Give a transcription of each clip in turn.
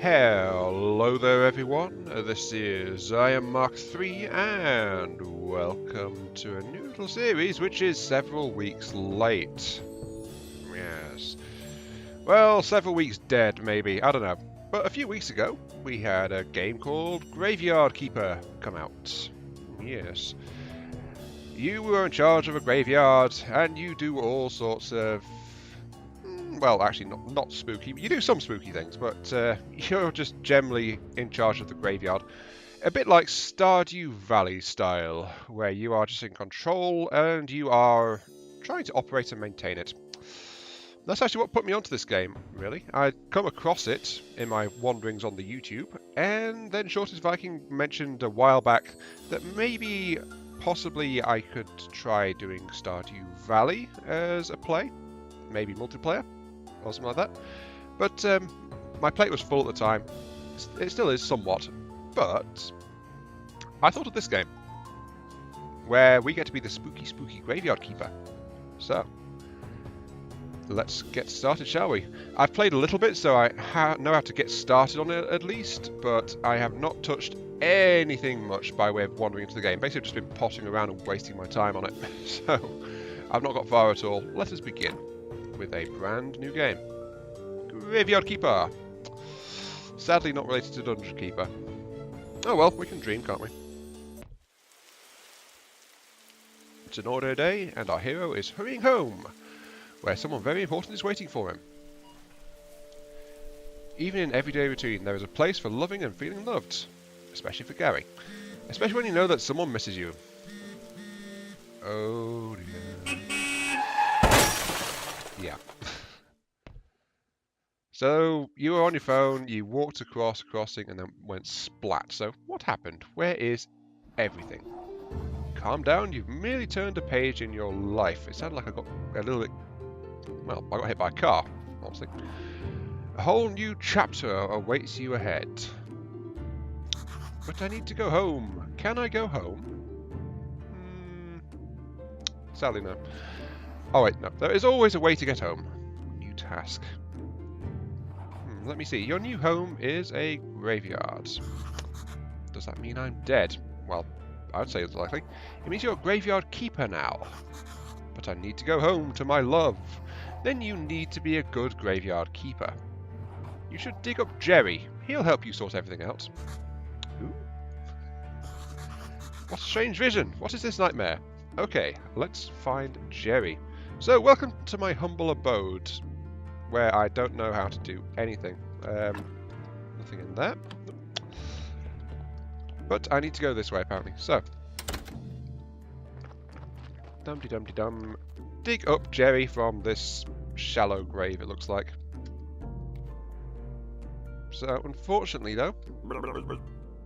Hello there everyone, this is I am Mark 3 and welcome to a new little series which is several weeks late. Yes. Well, several weeks dead maybe, I don't know. But a few weeks ago we had a game called Graveyard Keeper come out. Yes. You were in charge of a graveyard and you do all sorts of well, actually, not spooky. You do some spooky things, but you're just generally in charge of the graveyard. A bit like Stardew Valley style, where you are just in control and you are trying to operate and maintain it. That's actually what put me onto this game, really. I'd come across it in my wanderings on the YouTube, and then Shortest Viking mentioned a while back that maybe, possibly, I could try doing Stardew Valley as a play. Maybe multiplayer. Or something like that. But my plate was full at the time. It still is somewhat. But I thought of this game, where we get to be the spooky, spooky graveyard keeper. So, let's get started, shall we? I've played a little bit, so I know how to get started on it at least, but I have not touched anything much by way of wandering into the game. Basically, I've just been potting around and wasting my time on it. So, I've not got far at all. Let us begin with a brand new game. Graveyard Keeper. Sadly not related to Dungeon Keeper. Oh well, we can dream, can't we? It's an ordinary day, and our hero is hurrying home, where someone very important is waiting for him. Even in everyday routine, there is a place for loving and feeling loved. Especially for Gary. Especially when you know that someone misses you. Oh dear. Yeah. So, you were on your phone, you walked across a crossing and then went splat. So, what happened? Where is everything? Calm down, you've merely turned a page in your life. It sounded like I got a little bit... well, I got hit by a car, honestly. A whole new chapter awaits you ahead. But I need to go home. Can I go home? Sadly, no. Oh wait, no. There is always a way to get home. New task. Let me see. Your new home is a graveyard. Does that mean I'm dead? Well, I would say it's likely. It means you're a graveyard keeper now. But I need to go home to my love. Then you need to be a good graveyard keeper. You should dig up Jerry. He'll help you sort everything out. Who? What a strange vision. What is this nightmare? Okay, let's find Jerry. So, welcome to my humble abode, where I don't know how to do anything. Nothing in there. But I need to go this way, apparently. So, dum-de-dum-de-dum. Dig up Jerry from this shallow grave, it looks like. So, unfortunately, though...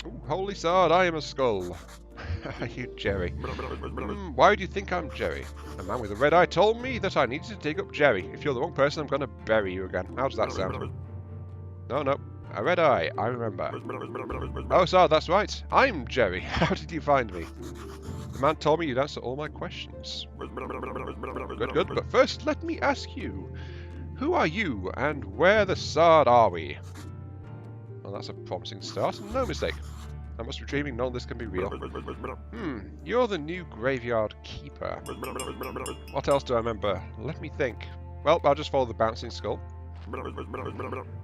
Ooh, holy sod, I am a skull. You, Jerry. Why do you think I'm Jerry? A man with a red eye told me that I needed to dig up Jerry. If you're the wrong person, I'm going to bury you again. How does that sound? No. A red eye, I remember. Oh, so that's right. I'm Jerry. How did you find me? The man told me you'd answer all my questions. Good. But first, let me ask you. Who are you, and where the sod are we? Well, that's a promising start. No mistake. I must be dreaming, none of this can be real. You're the new graveyard keeper. What else do I remember? Let me think. Well, I'll just follow the bouncing skull. I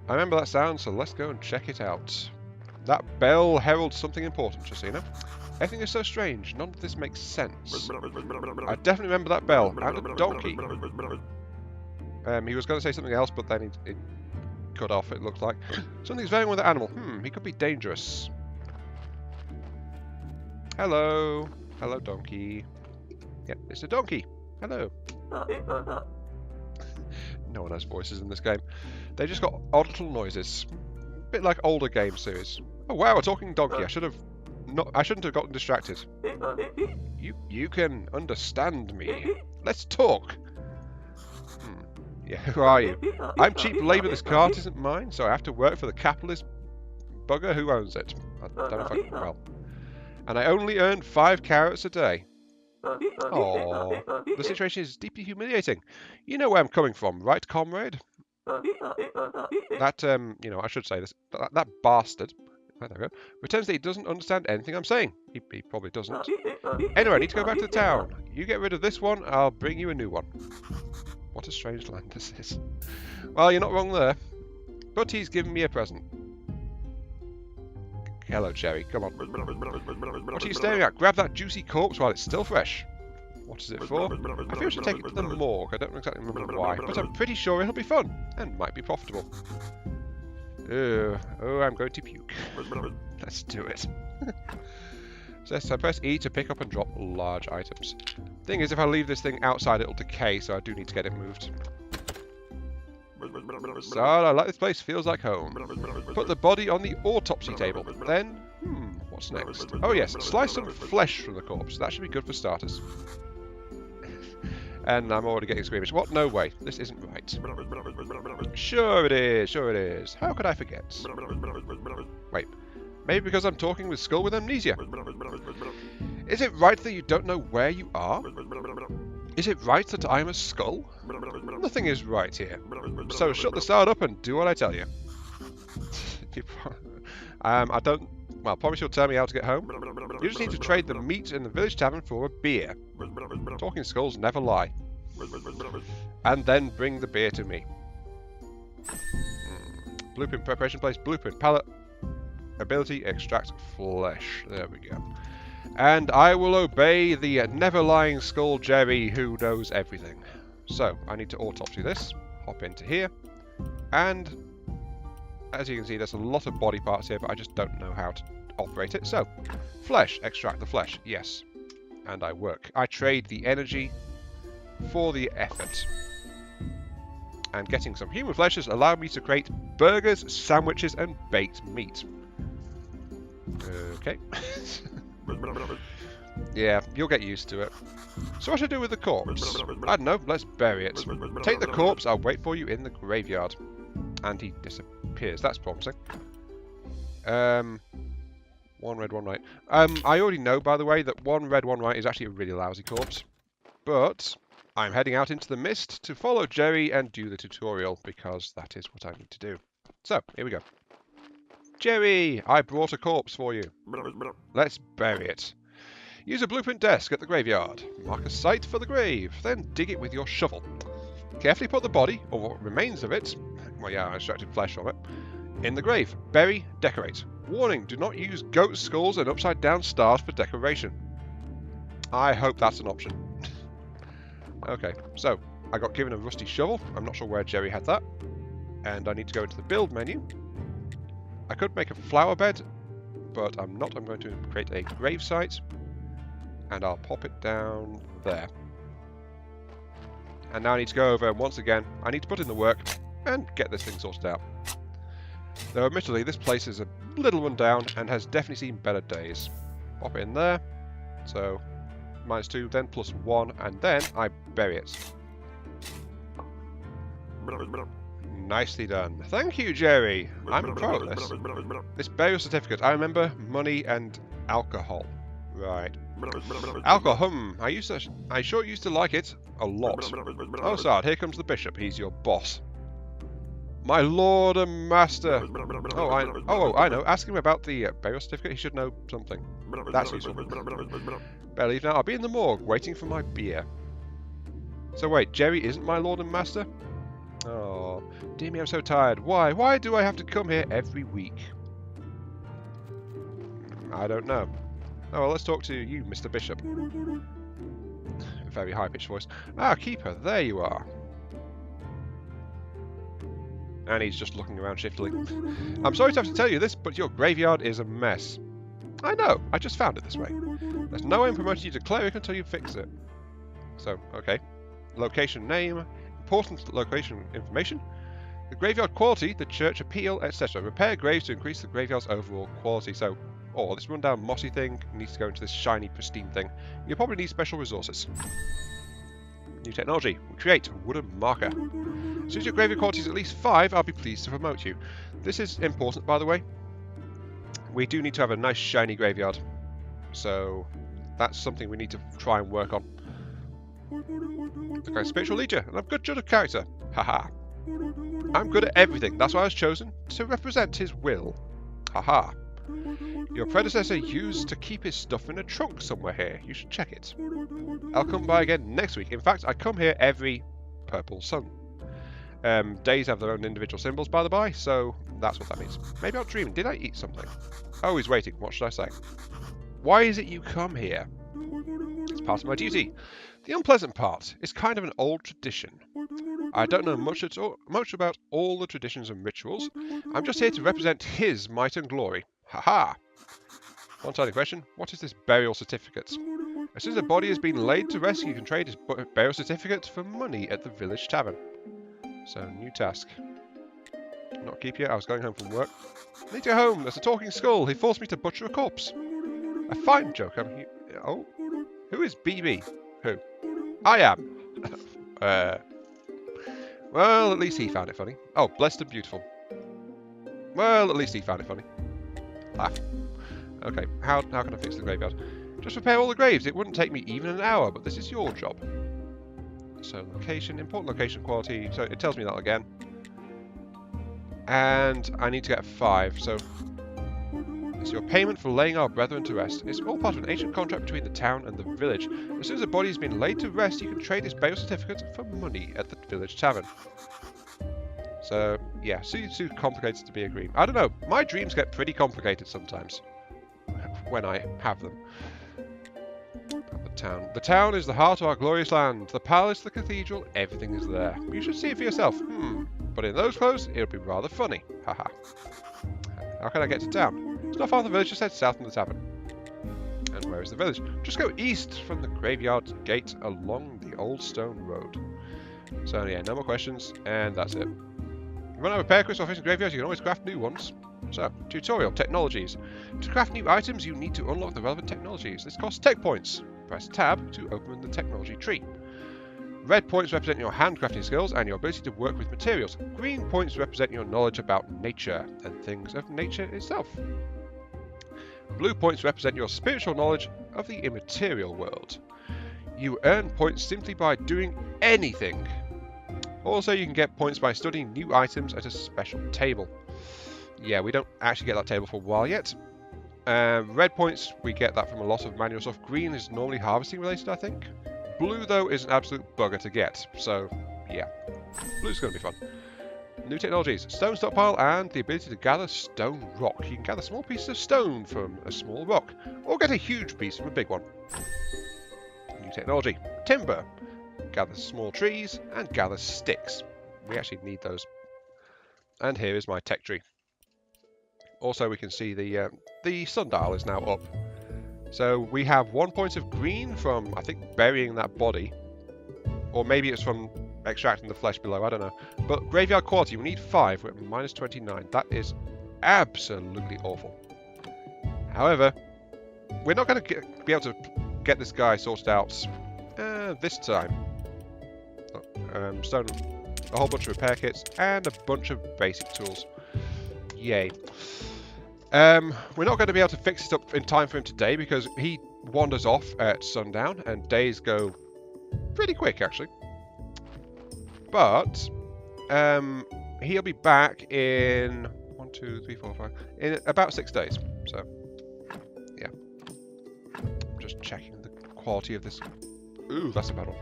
remember that sound, so let's go and check it out. That bell heralds something important, just so you know. Everything is so strange, none of this makes sense. I definitely remember that bell, and a donkey. He was going to say something else, but then it cut off, it looked like. Something's very wrong with the animal. He could be dangerous. Hello. Hello, donkey. Yep, it's a donkey. Hello. No one has voices in this game. They just got odd little noises. A bit like older game series. Oh wow, a talking donkey. I shouldn't have gotten distracted. You can understand me. Let's talk. Yeah, who are you? I'm cheap labour. This cart isn't mine, so I have to work for the capitalist bugger who owns it. I don't know if I can... well... and I only earn 5 carrots a day. Oh, the situation is deeply humiliating. You know where I'm coming from, right, comrade? That, you know, I should say this. That bastard, there we go, pretends that he doesn't understand anything I'm saying. He probably doesn't. Anyway, I need to go back to the town. You get rid of this one, I'll bring you a new one. What a strange land this is. Well, you're not wrong there. But he's given me a present. Hello, Jerry. Come on. What are you staring at? Grab that juicy corpse while it's still fresh. What is it for? I feel I should take it to the morgue. I don't exactly remember why, but I'm pretty sure it'll be fun and might be profitable. Oh, I'm going to puke. Let's do it. So I press E to pick up and drop large items. Thing is, if I leave this thing outside, it'll decay, so I do need to get it moved. So I like this place, feels like home. Put the body on the autopsy table. Then, what's next? Oh yes, slice some flesh from the corpse. That should be good for starters. And I'm already getting squeamish. What? No way. This isn't right. Sure it is. Sure it is. How could I forget? Wait. Maybe because I'm talking with Skull with amnesia. Is it right that you don't know where you are? Is it right that I'm a skull? Nothing is right here. So shut the start up and do what I tell you. I don't... Well, promise you'll tell me how to get home. You just need to trade the meat in the village tavern for a beer. Talking skulls never lie. And then bring the beer to me. Blueprint preparation place. Blueprint palette. Ability extract flesh. There we go. And I will obey the never-lying Skull Jerry who knows everything. So, I need to autopsy this. Hop into here. And, as you can see, there's a lot of body parts here, but I just don't know how to operate it. So, flesh. Extract the flesh. Yes. And I work. I trade the energy for the effort. And getting some human flesh has allowed me to create burgers, sandwiches, and baked meat. Okay. Yeah, you'll get used to it. So what should I do with the corpse? I don't know, let's bury it. Take the corpse, I'll wait for you in the graveyard. And he disappears, that's promising. One red, one white. I already know, by the way, that one red, one white is actually a really lousy corpse. But I'm heading out into the mist to follow Jerry and do the tutorial, because that is what I need to do. So, here we go. Jerry, I brought a corpse for you. Let's bury it. Use a blueprint desk at the graveyard. Mark a site for the grave, then dig it with your shovel. Carefully put the body, or what remains of it, well yeah, I extracted flesh from it, in the grave. Bury, decorate. Warning, do not use goat skulls and upside down stars for decoration. I hope that's an option. Okay, so, I got given a rusty shovel. I'm not sure where Jerry had that. And I need to go into the build menu. I could make a flower bed, but I'm not. I'm going to create a grave site. And I'll pop it down there. And now I need to go over, and once again, I need to put in the work and get this thing sorted out. Though admittedly, this place is a little run down and has definitely seen better days. Pop it in there. So, -2, then +1, and then I bury it. Nicely done. Thank you, Jerry. I'm a pro at this. This burial certificate. I remember money and alcohol. Right. Alcohol, I sure used to like it a lot. Oh, Sard, here comes the bishop. He's your boss. My lord and master. Oh, I know. Ask him about the burial certificate. He should know something. That's useful. Better leave now. I'll be in the morgue waiting for my beer. So wait, Jerry isn't my lord and master? Oh, dear me, I'm so tired. Why? Why do I have to come here every week? I don't know. Oh, well, let's talk to you, Mr. Bishop. A very high-pitched voice. Ah, Keeper, there you are. And he's just looking around shiftily. I'm sorry to have to tell you this, but your graveyard is a mess. I know, I just found it this way. There's no way I'm promoting you to cleric until you fix it. So, okay. Location name, important location information, the graveyard quality, the church appeal, etc. Repair graves to increase the graveyard's overall quality. So, this rundown mossy thing needs to go into this shiny, pristine thing. You'll probably need special resources. New technology. Create wooden marker. As soon as your graveyard quality is at least 5, I'll be pleased to promote you. This is important, by the way. We do need to have a nice, shiny graveyard. So, that's something we need to try and work on. Okay, spiritual leader, and I'm good judge of character. Haha. I'm good at everything. That's why I was chosen to represent his will. Haha. Your predecessor used to keep his stuff in a trunk somewhere here. You should check it. I'll come by again next week. In fact, I come here every purple sun. Days have their own individual symbols, by the by, so that's what that means. Maybe I'm dreaming. Did I eat something? Oh, he's waiting. What should I say? Why is it you come here? It's part of my duty. The unpleasant part is kind of an old tradition. I don't know much about all the traditions and rituals. I'm just here to represent his might and glory. Haha! One tiny question. What is this burial certificate? As soon as a body has been laid to rest, you can trade his burial certificate for money at the village tavern. So, new task. Not keep yet. I was going home from work. I need to go home. There's a talking skull. He forced me to butcher a corpse. A fine joke. Oh? Who is BB? Who? I am. Well, at least he found it funny. Oh, blessed and beautiful. Well, at least he found it funny. Laugh. Okay, how can I fix the graveyard? Just repair all the graves. It wouldn't take me even an hour, but this is your job. So, location, important location quality. So, it tells me that again. And I need to get 5, so... It's your payment for laying our brethren to rest. It's all part of an ancient contract between the town and the village. As soon as a body has been laid to rest, you can trade this burial certificate for money at the village tavern. So, yeah, too complicated to be a dream. I don't know, my dreams get pretty complicated sometimes. When I have them. The town is the heart of our glorious land. The palace, the cathedral, everything is there. You should see it for yourself. But in those clothes, it would be rather funny. Haha. How can I get to town? It's not far from the village, just head south from the tavern. And where is the village? Just go east from the graveyard gate along the old stone road. So yeah, no more questions, and that's it. If you want to repair crystal fish in graveyards, you can always craft new ones. So, tutorial, technologies. To craft new items, you need to unlock the relevant technologies. This costs tech points. Press tab to open the technology tree. Red points represent your handcrafting skills and your ability to work with materials. Green points represent your knowledge about nature and things of nature itself. Blue points represent your spiritual knowledge of the immaterial world. You earn points simply by doing anything. Also, you can get points by studying new items at a special table. Yeah, we don't actually get that table for a while yet. Red points, we get that from a lot of manual stuff. Green is normally harvesting related, I think. Blue, though, is an absolute bugger to get. So, yeah. Blue's going to be fun. New technologies. Stone stockpile and the ability to gather stone rock. You can gather small pieces of stone from a small rock. Or get a huge piece from a big one. New technology. Timber. Gather small trees and gather sticks. We actually need those. And here is my tech tree. Also, we can see the sundial is now up. So we have 1 point of green from, I think, burying that body. Or maybe it's from extracting the flesh below, I don't know. But graveyard quality, we need 5. We're at minus 29. That is absolutely awful. However, we're not going to be able to get this guy sorted out this time. Stone, a whole bunch of repair kits, and a bunch of basic tools. Yay. We're not going to be able to fix it up in time for him today because he wanders off at sundown and days go pretty quick actually. But he'll be back in 1, 2, 3, 4, 5 in about 6 days. So yeah, I'm just checking the quality of this. Ooh, that's a bad one.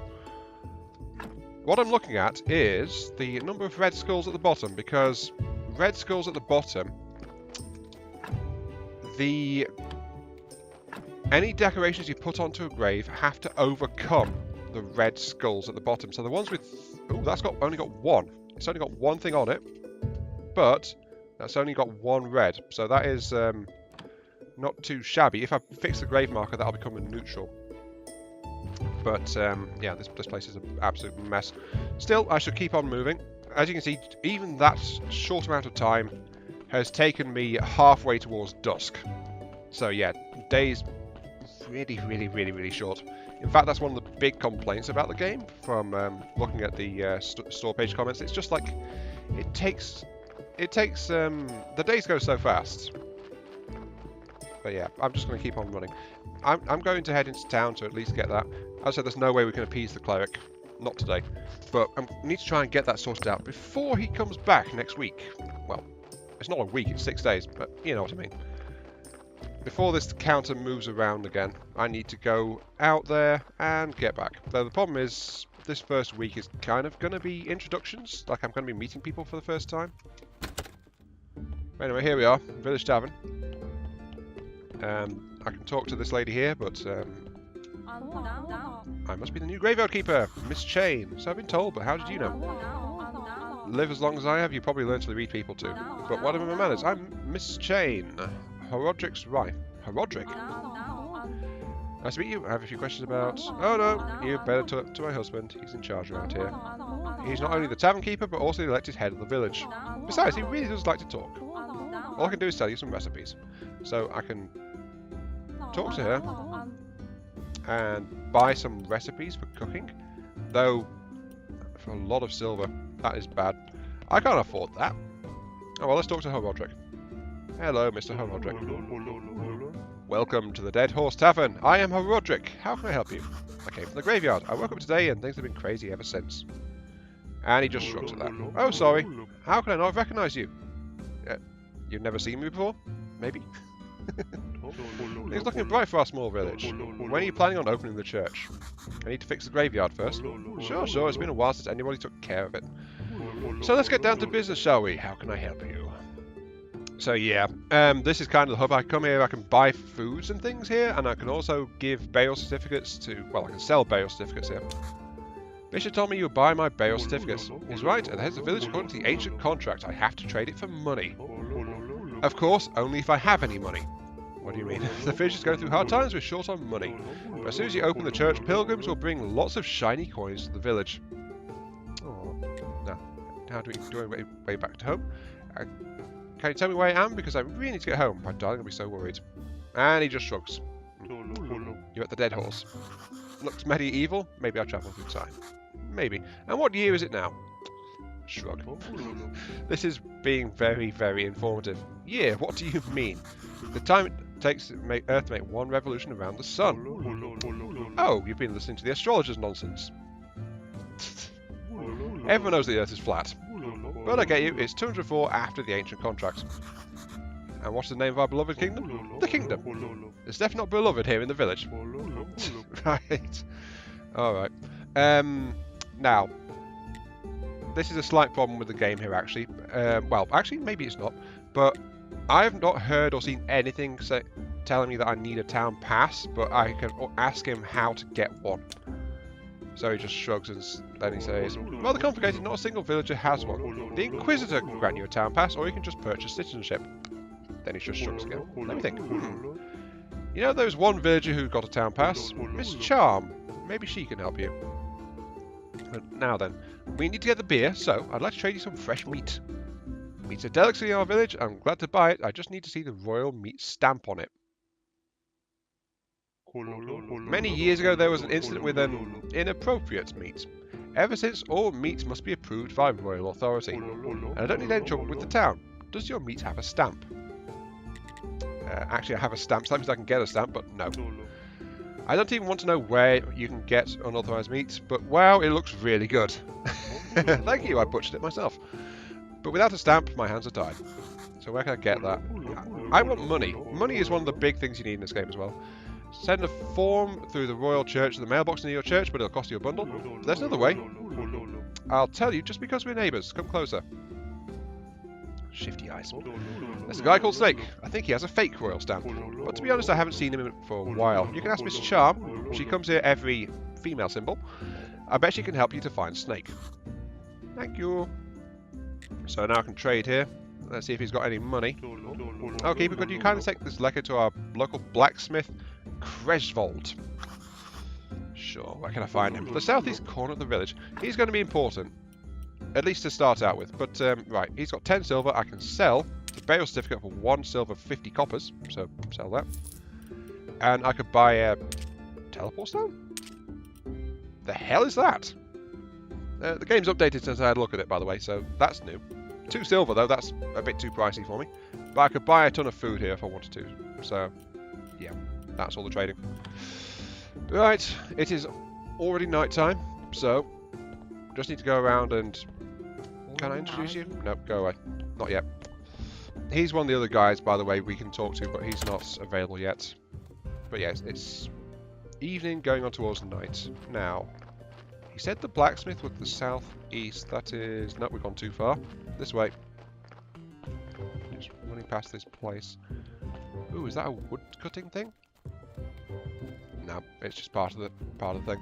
What I'm looking at is the number of red skulls at the bottom, because red skulls at the bottom, any decorations you put onto a grave have to overcome the red skulls at the bottom. So the ones with... Ooh, that's only got 1. It's only got 1 thing on it, but that's only got 1 red. So that is not too shabby. If I fix the grave marker, that'll become a neutral. But yeah, this place is an absolute mess. Still, I should keep on moving. As you can see, even that short amount of time has taken me halfway towards dusk. So yeah, days really short. In fact, that's one of the big complaints about the game from looking at the store page comments. It's just like it takes the days go so fast. But yeah, I'm just going to keep on running. I'm going to head into town to at least get that. As I said, there's no way we can appease the cleric. Not today. But I need to try and get that sorted out before he comes back next week. Well, it's not a week, it's 6 days, but you know what I mean. Before this counter moves around again, I need to go out there and get back. Though the problem is, this first week is kind of going to be introductions, like I'm going to be meeting people for the first time. Anyway, here we are, Village Tavern. I can talk to this lady here, but I must be the new graveyard keeper, Miss Chain. So I've been told, but how did you know? Live as long as I have, you probably learn to read people too. But what are my manners? I'm Miss Chain. Horodric's wife. Horodric? Nice to meet you. I have a few questions about... Oh no, you better talk to my husband. He's in charge around here. He's not only the tavern keeper, but also the elected head of the village. Besides, he really does like to talk. All I can do is tell you some recipes. So I can talk to her and buy some recipes for cooking. Though, for a lot of silver, that is bad. I can't afford that. Oh well, let's talk to Horodric. Hello, Mr. Horodric. Welcome to the Dead Horse Tavern. I am Horodric. How can I help you? I came from the graveyard. I woke up today and things have been crazy ever since. And he just shrugs at that. Oh, sorry. How can I not recognise you? You've never seen me before? Maybe. It's looking bright for our small village. When are you planning on opening the church? I need to fix the graveyard first. Sure. It's been a while since anybody took care of it. So let's get down to business, shall we? How can I help you? So yeah, this is kind of the hub. I come here, I can buy foods and things here, and I can also give burial certificates to... Well, I can sell burial certificates here. Bishop told me you would buy my burial certificates. He's right, at the head of the village, according to the ancient contract, I have to trade it for money. Of course, only if I have any money. What do you mean? The village is going through hard times, we're short on money. But as soon as you open the church, pilgrims will bring lots of shiny coins to the village. Oh, now, how do we way back to home? Can you tell me where I am? Because I really need to get home. My darling will be so worried. And he just shrugs. You're at the Dead Horse. Looks medieval. Maybe I'll travel through time. Maybe. And what year is it now? Shrug. This is being very, very informative. Year? What do you mean? The time it takes to make Earth to make one revolution around the sun. Oh, you've been listening to the astrologers' nonsense. Everyone knows the Earth is flat. But I get you, it's 204 after the ancient contract. And what's the name of our beloved kingdom? The kingdom. It's definitely not beloved here in the village. Right. Alright. Now, this is a slight problem with the game here, actually. Well, actually, maybe it's not. But I have not heard or seen anything telling me that I need a town pass, but I can ask him how to get one. So he just shrugs and then he says, rather complicated, not a single villager has one. The Inquisitor can grant you a town pass, or you can just purchase citizenship. Then he just shrugs again. Let me think. You know there's one villager who got a town pass? Miss Charm. Maybe she can help you. But now then, we need to get the beer, so I'd like to trade you some fresh meat. Meat's a delicacy in our village, I'm glad to buy it, I just need to see the royal meat stamp on it. Many years ago there was an incident with an inappropriate meat. Ever since, all meat must be approved by royal authority. And I don't need any trouble with the town. Does your meat have a stamp? Actually, I have a stamp, so that means I can get a stamp, but no. I don't even want to know where you can get unauthorized meat, but wow, it looks really good. Thank you, I butchered it myself. But without a stamp, my hands are tied. So where can I get that? I want money. Money is one of the big things you need in this game as well. Send a form through the royal church to the mailbox near your church, but it'll cost you a bundle. But there's another way. I'll tell you, just because we're neighbours. Come closer. Shifty eyes. There's a guy called Snake. I think he has a fake royal stamp. But to be honest, I haven't seen him for a while. You can ask Miss Charm. She comes here every female symbol. I bet she can help you to find Snake. Thank you. So now I can trade here. Let's see if he's got any money. Oh, keeper, could you kindly take this letter to our local blacksmith, Kresvold? Sure, where can I find him? The southeast corner of the village. He's going to be important. At least to start out with. But, right, he's got 10 silver. I can sell the burial certificate for 1 silver, 50 coppers. So, sell that. And I could buy a teleport stone? The hell is that? The game's updated since I had a look at it, by the way, so that's new. 2 silver, though, that's a bit too pricey for me. But I could buy a ton of food here if I wanted to. So, yeah, that's all the trading. Right, it is already night time, so just need to go around and... Can I introduce you? Nope, go away. Not yet. He's one of the other guys, by the way, we can talk to, but he's not available yet. But yes, it's evening going on towards night. Now, he said the blacksmith was the southeast. That is... No, we've gone too far. This way. Just running past this place. Ooh, is that a wood cutting thing? No, it's just part of the thing.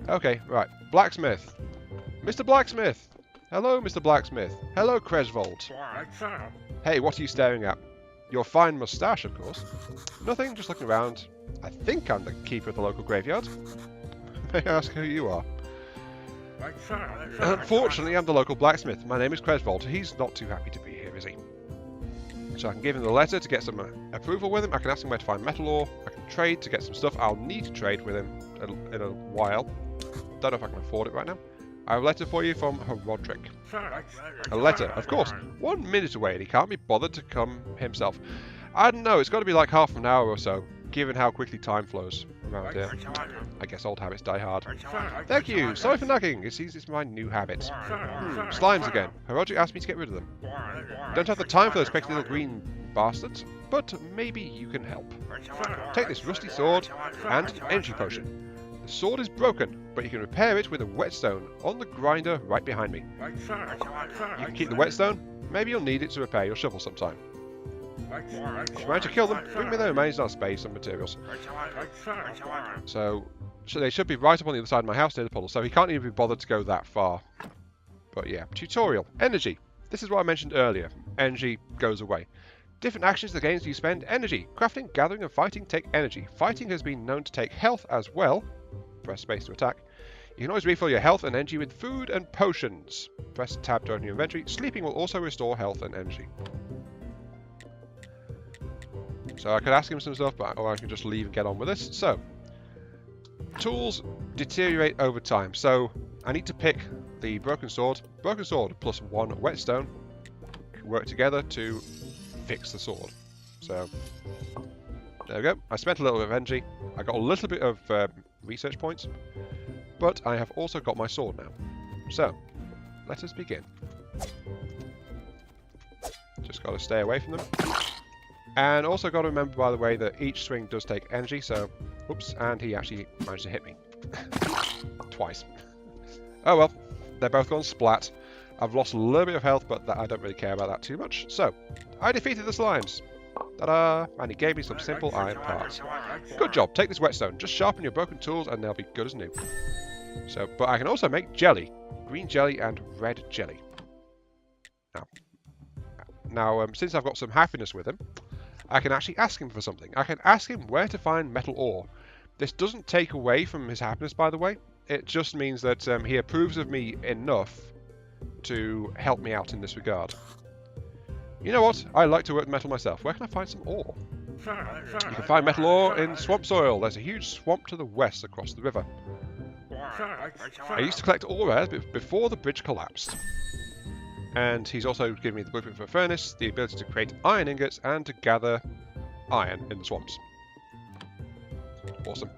Okay, right. Blacksmith. Mr. Blacksmith. Hello, Mr. Blacksmith. Hello, Cresvold. Hey, what are you staring at? Your fine moustache, of course. Nothing, just looking around. I think I'm the keeper of the local graveyard. May I ask who you are? Unfortunately, I'm the local blacksmith. My name is Cresvold. He's not too happy to be here, is he? So I can give him the letter to get some approval with him. I can ask him where to find metal ore. I can trade to get some stuff. I'll need to trade with him in a while. Don't know if I can afford it right now. I have a letter for you from Roderick. A letter, of course. 1 minute away and he can't be bothered to come himself. I don't know, it's got to be like half an hour or so, given how quickly time flows around here. I guess old habits die hard. Thank you, sorry for nagging. It's my new habit. Slimes again. Roderick asked me to get rid of them. Don't have the time for those pecky little green bastards, but maybe you can help. Take this rusty sword and an energy potion. The sword is broken, but you can repair it with a whetstone on the grinder right behind me. You can keep the whetstone. Maybe you'll need it to repair your shovel sometime. If you manage to kill them, bring me the remains of space and materials. So they should be right up on the other side of my house near the puddle, so he can't even be bothered to go that far. But yeah, tutorial. Energy. This is what I mentioned earlier. Energy goes away. Different actions the games you spend energy. Crafting, gathering, and fighting take energy. Fighting has been known to take health as well. Press space to attack. You can always refill your health and energy with food and potions. Press tab to open your inventory. Sleeping will also restore health and energy. So I could ask him some stuff, or I can just leave and get on with this. So, tools deteriorate over time. So I need to pick the broken sword. Broken sword plus 1 whetstone work together to fix the sword. So there we go. I spent a little bit of energy. I got a little bit of research points, but I have also got my sword now. So let us begin. Just got to stay away from them. And also got to remember, by the way, that each swing does take energy, so... Oops, and he actually managed to hit me. Twice. Oh well, they're both gone splat. I've lost a little bit of health, but I don't really care about that too much. So, I defeated the slimes. Ta-da! And he gave me some simple iron parts. Good job, take this whetstone. Just sharpen your broken tools and they'll be good as new. So, but I can also make jelly. Green jelly and red jelly. Now, since I've got some happiness with him, I can actually ask him for something. I can ask him where to find metal ore. This doesn't take away from his happiness, by the way. It just means that he approves of me enough to help me out in this regard. You know what? I like to work metal myself. Where can I find some ore? You can find metal ore in swamp soil. There's a huge swamp to the west across the river. I used to collect ore there before the bridge collapsed. And he's also given me the blueprint for a furnace, the ability to create iron ingots, and to gather iron in the swamps. Awesome.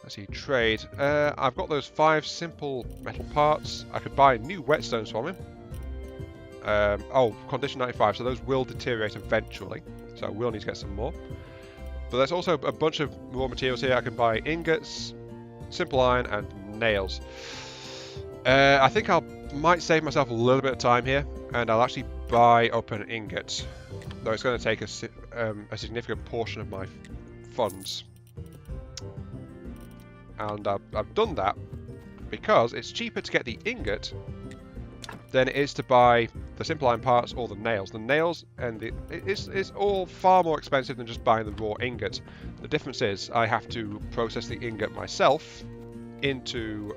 Let's see, trade. I've got those 5 simple metal parts. I could buy new whetstones from him. Condition 95, so those will deteriorate eventually. So I will need to get some more. But there's also a bunch of raw materials here. I can buy ingots, simple iron, and nails. I think I might save myself a little bit of time here, and I'll actually buy up an ingot. Though it's going to take a significant portion of my funds. And I've done that because it's cheaper to get the ingot than it is to buy the simple iron parts or the nails. The nails and it's all far more expensive than just buying the raw ingot. The difference is I have to process the ingot myself into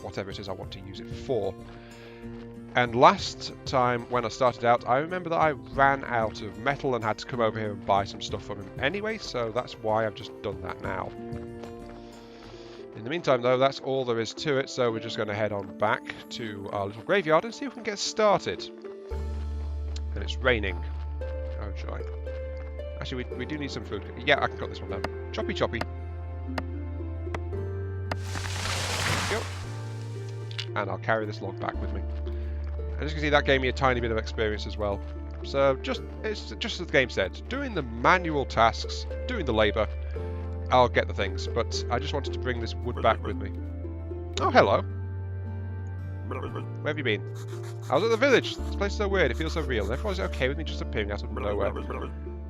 whatever it is I want to use it for. And last time when I started out, I remember that I ran out of metal and had to come over here and buy some stuff from him anyway, so that's why I've just done that now. In the meantime though, that's all there is to it, so we're just going to head on back to our little graveyard and see if we can get started. And it's raining. Oh joy. Actually, we do need some food. Yeah, I can cut this one down. Choppy choppy. Go. and I'll carry this log back with me. And as you can see, that gave me a tiny bit of experience as well. So it's just as the game said, doing the manual tasks, doing the labour, I'll get the things. But I just wanted to bring this wood back with me. Oh, hello. Where have you been? I was at the village. This place is so weird. It feels so real. And everyone's okay with me just appearing out of nowhere.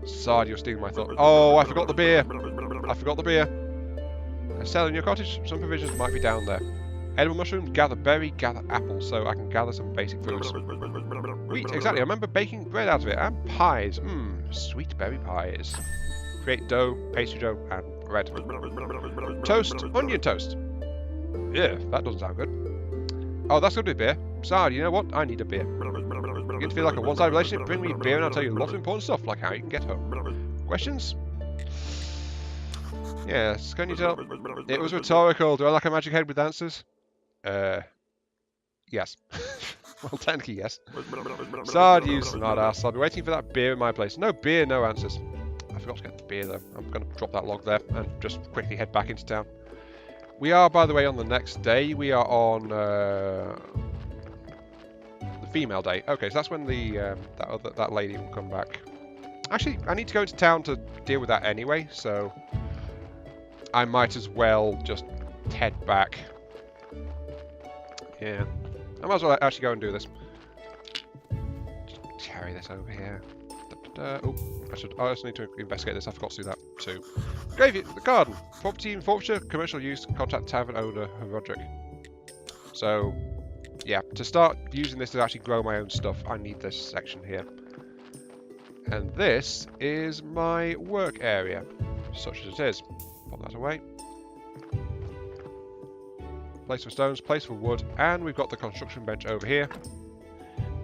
Sard, you're stealing my thought. Oh, I forgot the beer. I forgot the beer. I sell in your cottage. Some provisions might be down there. Edible mushrooms, gather berry, gather apple, so I can gather some basic foods. Wheat, exactly. I remember baking bread out of it. And pies. Sweet berry pies. Create dough, pastry dough, and bread. Toast, onion toast. Yeah, that doesn't sound good. Oh, that's going to be beer. Sard, you know what? I need a beer. You get to feel like a one-sided relationship? Bring me beer and I'll tell you a lot of important stuff, like how you can get home. Questions? Yes, can you tell? It was rhetorical. Do I like a magic head with answers? Yes. Well, technically, yes. Sard, you smart ass. I'll be waiting for that beer in my place. No beer, no answers. I forgot to get the beer, though. I'm going to drop that log there and just quickly head back into town. We are, by the way, on the next day. We are on the female day. Okay, so that's when the that lady will come back. Actually, I need to go into town to deal with that anyway, so I might as well just head back. Yeah, I might as well actually go and do this. Just carry this over here. Oh, I also need to investigate this. I forgot to do that too. Graveyard, the garden, property in Forfeiture, commercial use. Contact tavern owner Roderick. So, yeah, to start using this to actually grow my own stuff, I need this section here. And this is my work area, such as it is. Pop that away. Place for stones, place for wood, and we've got the construction bench over here.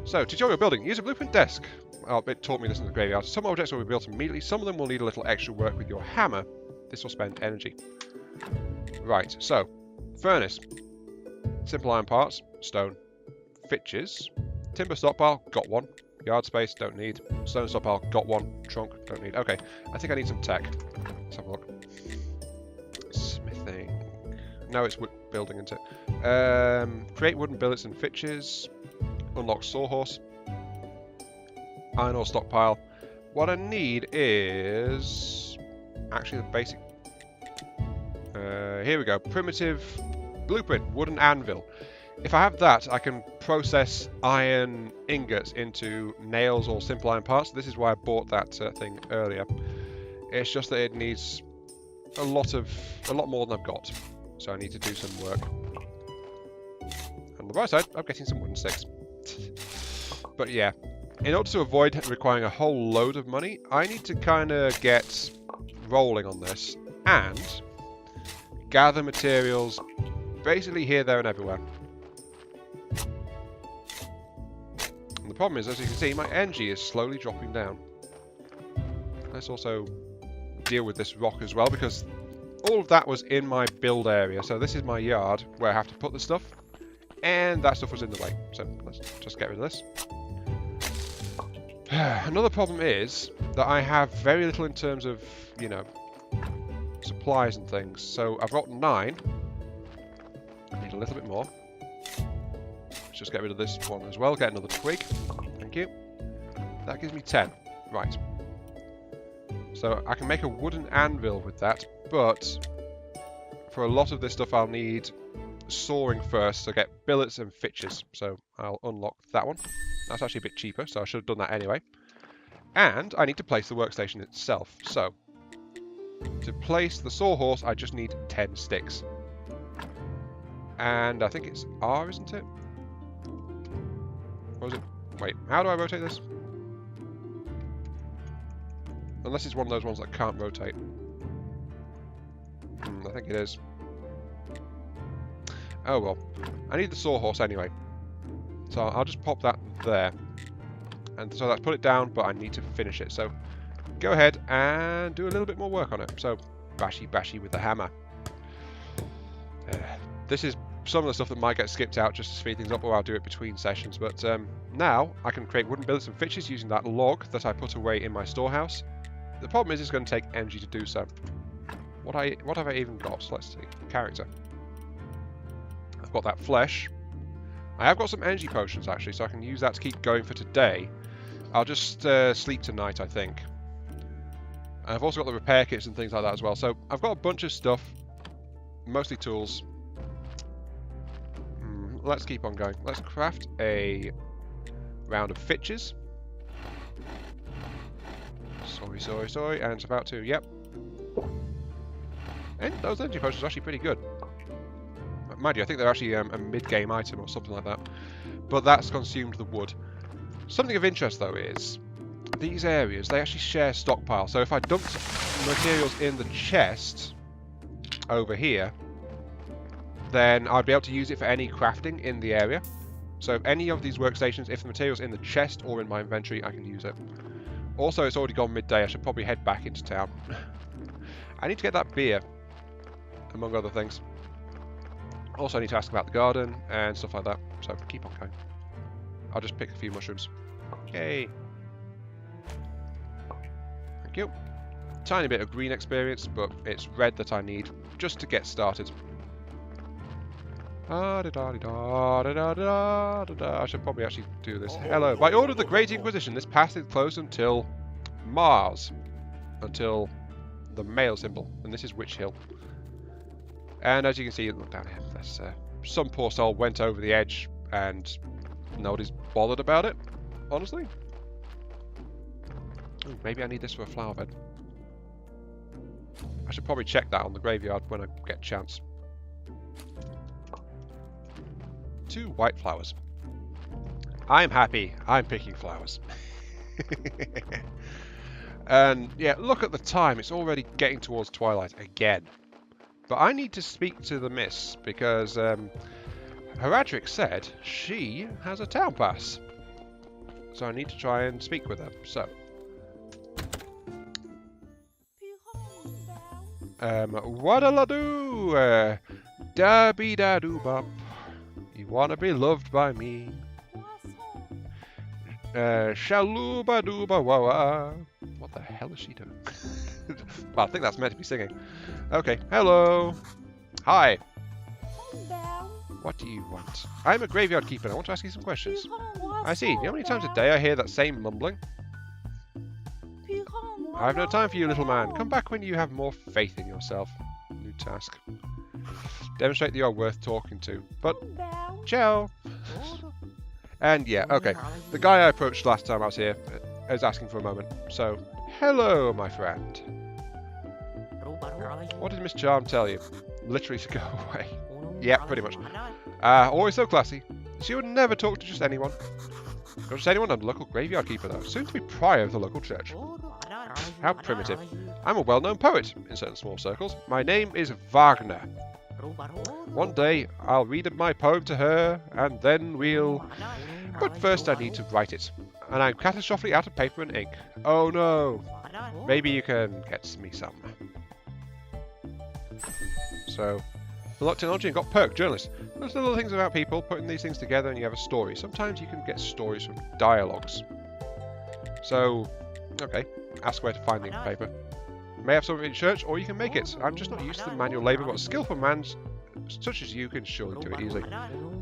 So, tutorial building. Use a blueprint desk. Oh, it taught me this in the graveyard. Some objects will be built immediately. Some of them will need a little extra work with your hammer. This will spend energy. Right, so, furnace. Simple iron parts, stone. Fitches. Timber stockpile, got one. Yard space, don't need. Stone stockpile, got one. Trunk, don't need. Okay, I think I need some tech. Let's have a look. Smithing. No, it's wood building, isn't it? Create wooden billets and fitches. Unlock sawhorse. Iron ore stockpile. What I need is actually the basic. Here we go. Primitive blueprint, wooden anvil. If I have that, I can process iron ingots into nails or simple iron parts. This is why I bought that thing earlier. It's just that it needs a lot more than I've got. So I need to do some work. On the right side, I'm getting some wooden sticks. But yeah, in order to avoid requiring a whole load of money, I need to kind of get rolling on this and gather materials basically here, there, and everywhere. And the problem is, as you can see, my energy is slowly dropping down. Let's also deal with this rock as well, because all of that was in my build area. So this is my yard where I have to put the stuff, and that stuff was in the way. So let's just get rid of this. Another problem is that I have very little in terms of, you know, supplies and things. So I've got 9. I need a little bit more. Let's just get rid of this one as well. Get another twig. Thank you. That gives me 10. Right. So I can make a wooden anvil with that, but for a lot of this stuff I'll need sawing first, so get billets and fitches. So I'll unlock that one. That's actually a bit cheaper, so I should have done that anyway. And I need to place the workstation itself. So to place the sawhorse, I just need 10 sticks. And I think it's R, isn't it? Or is it? Wait, how do I rotate this? Unless it's one of those ones that can't rotate. I think it is. Oh well. I need the sawhorse anyway. So I'll just pop that there. And so that's put it down, but I need to finish it. So go ahead and do a little bit more work on it. So bashy bashy with the hammer. This is some of the stuff that might get skipped out just to speed things up, or I'll do it between sessions. But now I can create wooden billets and fitches using that log that I put away in my storehouse. The problem is it's going to take energy to do so. What have I even got? Let's see. Character. I've got that flesh. I have got some energy potions, actually, so I can use that to keep going for today. I'll just sleep tonight, I think. And I've also got the repair kits and things like that as well. So I've got a bunch of stuff, mostly tools. Let's keep on going. Let's craft a round of fitches. Sorry, and it's about to, yep. And those energy potions are actually pretty good. Mind you, I think they're actually a mid-game item or something like that. But that's consumed the wood. Something of interest, though, is these areas, they actually share stockpile. So if I dumped materials in the chest over here, then I'd be able to use it for any crafting in the area. So any of these workstations, if the material's in the chest or in my inventory, I can use it. Also, it's already gone midday. I should probably head back into town. I need to get that beer, among other things. Also, I need to ask about the garden and stuff like that. So keep on going. I'll just pick a few mushrooms. Yay! Thank you. Tiny bit of green experience, but it's red that I need just to get started. I should probably actually do this. Hello. By order of the Great Inquisition, this path is closed until Mars. Until the male symbol. And this is Witch Hill. And as you can see, look down here. There's, some poor soul went over the edge and nobody's bothered about it, honestly. Ooh, maybe I need this for a flower bed. I should probably check that on the graveyard when I get a chance. 2 white flowers. I'm happy. I'm picking flowers. And yeah, look at the time. It's already getting towards twilight again. But I need to speak to the miss because Heradric said she has a town pass. So I need to try and speak with her. So. Waddle-a-doo! Da-be-da-doo-bop. You wanna be loved by me? Shaluba-dooba-wa-wa. What the hell is she doing? Well, I think that's meant to be singing. Okay, hello. Hi. What do you want? I'm a graveyard keeper and I want to ask you some questions. I see. You know how many times a day I hear that same mumbling? I have no time for you, little man. Come back when you have more faith in yourself. New task. Demonstrate that you're worth talking to. But, ciao. And yeah, okay. The guy I approached last time I was here is asking for a moment. So, hello, my friend. What did Miss Charm tell you? Literally to go away. Yeah, pretty much. Always so classy. She would never talk to just anyone. Not just anyone, I'm the local graveyard keeper though. Soon to be prior of the local church. How primitive. I'm a well-known poet in certain small circles. My name is Wagner. One day, I'll read my poem to her, and then we'll... But first I need to write it. And I'm catastrophically out of paper and ink. Oh no. Maybe you can get me some. So, unlocked technology and got perk, journalist. There's little things about people, putting these things together and you have a story. Sometimes you can get stories from dialogues. So, okay, ask where to find the ink paper. You may have some of it in church, or you can make it. I'm just not used to the manual labour, but a skillful man such as you can surely do it easily.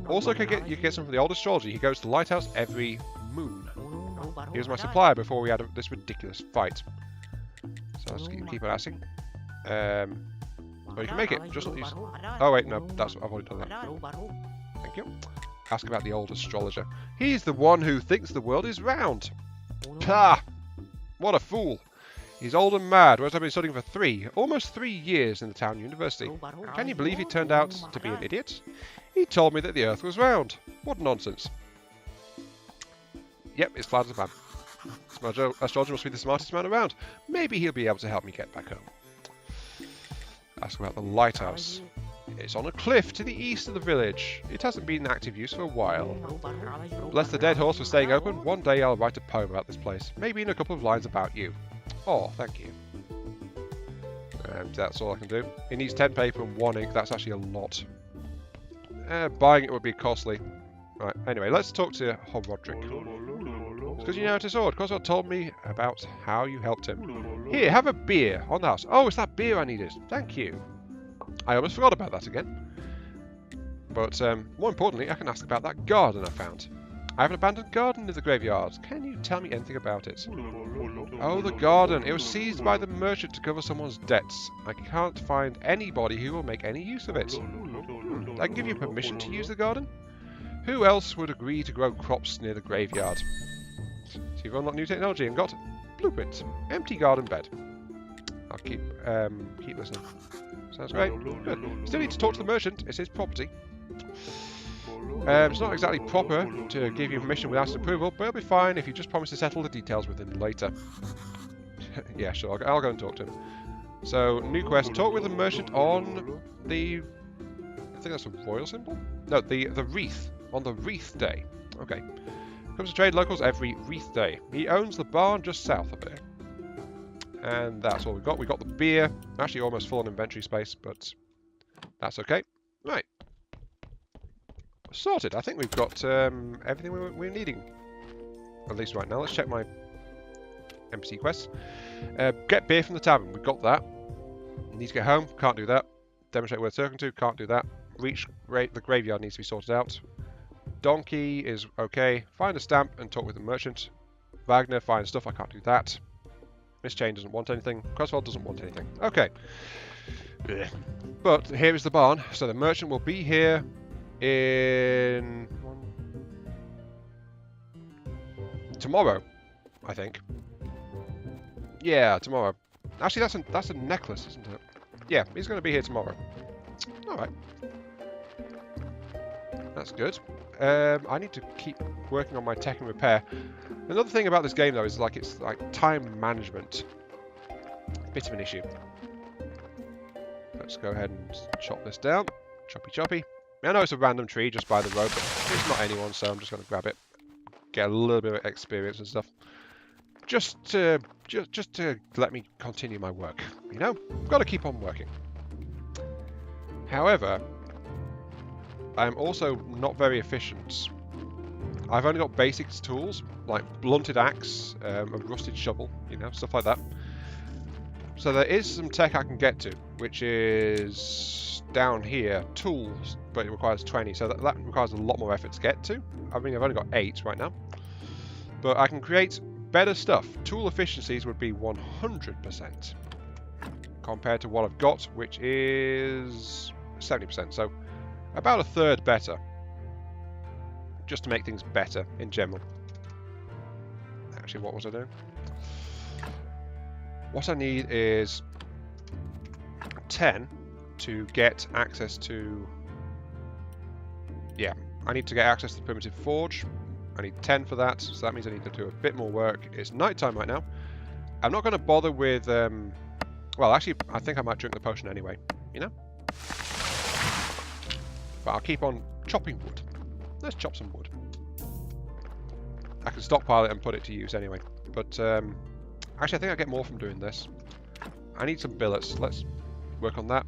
Also, you can get some from the old astrologer. He goes to the lighthouse every moon. He was my supplier before we had this ridiculous fight. So let's keep on asking. Or you can make it, just not use... Oh wait, no, I've already done that. Thank you. Ask about the old astrologer. He's the one who thinks the world is round. Pah! What a fool. He's old and mad, whereas I've been studying for almost 3 years in the town university. Can you believe he turned out to be an idiot? He told me that the earth was round. What nonsense. Yep, it's flat as a pan. This astrologer must be the smartest man around. Maybe he'll be able to help me get back home. Ask about the lighthouse. It's on a cliff to the east of the village. It hasn't been in active use for a while. Bless the dead horse for staying open. One day I'll write a poem about this place. Maybe in a couple of lines about you. Oh, thank you. And that's all I can do. It needs 10 paper and 1 ink. That's actually a lot. Buying it would be costly. Right, anyway, let's talk to Heradric. Because you know it's a sword. Coswell told me about how you helped him. Here, have a beer on the house. Oh, it's that beer I needed. Thank you. I almost forgot about that again. But more importantly, I can ask about that garden I found. I have an abandoned garden in the graveyard. Can you tell me anything about it? Oh, the garden. It was seized by the merchant to cover someone's debts. I can't find anybody who will make any use of it. I can give you permission to use the garden? Who else would agree to grow crops near the graveyard? So you've unlocked new technology and got blueprint. Empty garden bed. I'll keep listening. Sounds great. Good. Still need to talk to the merchant. It's his property. It's not exactly proper to give you permission without his approval, but it'll be fine if you just promise to settle the details with him later. Yeah, sure. I'll go and talk to him. So, new quest. Talk with the merchant on the... I think that's a royal symbol? No, the wreath. On the wreath day. Okay. Comes to trade locals every wreath day. He owns the barn just south of it. And that's all we've got. We got the beer. Actually almost full on inventory space, but that's okay. Right. Sorted. I think we've got everything we're needing. At least right now. Let's check my NPC quests. Get beer from the tavern. We've got that. Need to get home. Can't do that. Demonstrate where it's circling to. Can't do that. Reach the graveyard needs to be sorted out. Donkey is okay. Find a stamp and talk with the merchant. Wagner, find stuff. I can't do that. Miss Chain doesn't want anything. Croswell doesn't want anything. Okay. But here is the barn. So the merchant will be here in... tomorrow, I think. Yeah, tomorrow. Actually, that's a necklace, isn't it? Yeah, he's going to be here tomorrow. Alright. That's good. I need to keep working on my tech and repair. Another thing about this game, though, is it's like time management. Bit of an issue. Let's go ahead and chop this down. Choppy choppy. I know it's a random tree just by the road, but it's not anyone, so I'm just going to grab it. Get a little bit of experience and stuff. Just to let me continue my work. You know? I've got to keep on working. However, I'm also not very efficient. I've only got basic tools, like blunted axe, a rusted shovel, you know, stuff like that. So there is some tech I can get to, which is down here, tools, but it requires 20, so that requires a lot more effort to get to. I mean, I've only got 8 right now. But I can create better stuff. Tool efficiencies would be 100% compared to what I've got, which is 70%. So about a third better. Just to make things better in general. Actually, what was I doing? What I need is 10 to get access to... Yeah, I need to get access to the primitive forge. I need 10 for that, so that means I need to do a bit more work. It's night time right now. I'm not going to bother with... well, actually, I think I might drink the potion anyway, you know? But I'll keep on chopping wood. Let's chop some wood. I can stockpile it and put it to use anyway. But, actually, I think I get more from doing this. I need some billets. Let's work on that.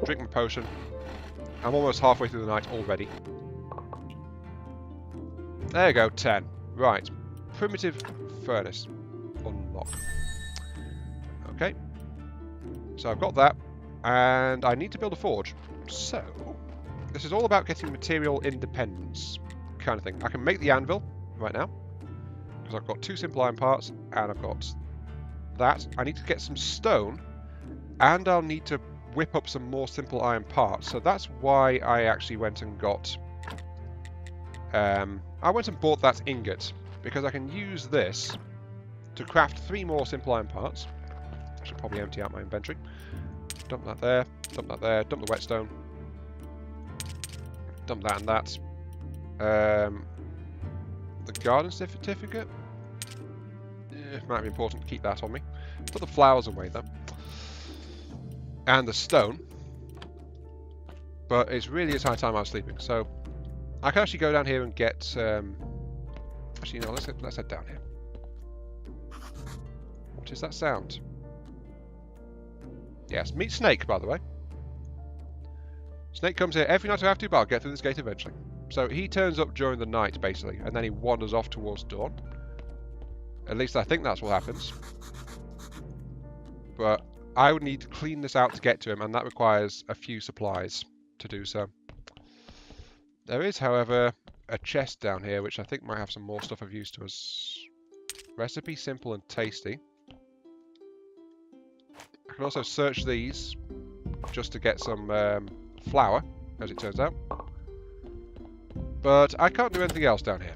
Drink my potion. I'm almost halfway through the night already. There you go, 10. Right. Primitive furnace. Unlock. Okay. So I've got that. And I need to build a forge. So, this is all about getting material independence kind of thing. I can make the anvil right now. Because I've got 2 simple iron parts. And I've got that. I need to get some stone. And I'll need to whip up some more simple iron parts. So that's why I actually went and got... I went and bought that ingot. Because I can use this to craft 3 more simple iron parts. I should probably empty out my inventory. Dump that there. Dump that there. Dump the whetstone. Dump that and that. The garden certificate. It might be important to keep that on me. Put the flowers away though. And the stone. But it's really high time I was sleeping, so I can actually go down here and get. Actually, no. Let's head down here. What is that sound? Yes, meet Snake, by the way. Snake comes here every night I have to, but I'll get through this gate eventually. So he turns up during the night, basically, and then he wanders off towards dawn. At least I think that's what happens. But I would need to clean this out to get to him, and that requires a few supplies to do so. There is, however, a chest down here, which I think might have some more stuff of use to us. Recipe simple and tasty. I can also search these just to get some flour, as it turns out. But I can't do anything else down here.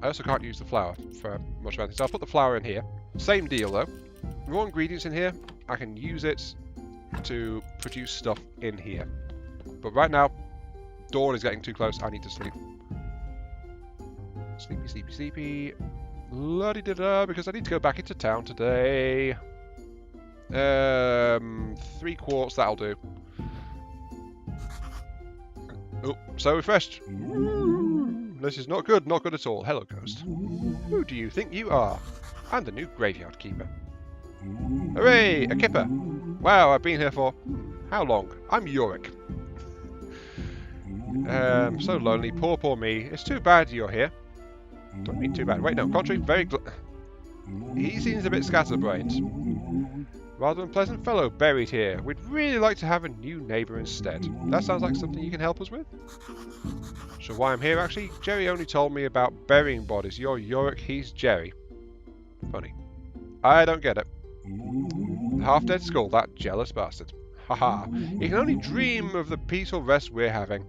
I also can't use the flour for much of anything, so I'll put the flour in here. Same deal though. Raw ingredients in here, I can use it to produce stuff in here. But right now, dawn is getting too close, I need to sleep. Sleepy, sleepy, sleepy. La-di-da-da, because I need to go back into town today. 3 quarts, that'll do. Oh, so refreshed. This is not good at all. Hello, ghost. Who do you think you are? I'm the new graveyard keeper. Hooray, a kipper. Wow, I've been here for how long? I'm Yorick. So lonely, poor me. It's too bad you're here. Don't mean too bad. Wait, no, contrary, very he seems a bit scatterbrained. Rather unpleasant fellow buried here. We'd really like to have a new neighbour instead. That sounds like something you can help us with? So why I'm here actually? Jerry only told me about burying bodies. You're Yorick, he's Jerry. Funny. I don't get it. The half-dead skull, that jealous bastard. Haha. He can only dream of the peaceful rest we're having.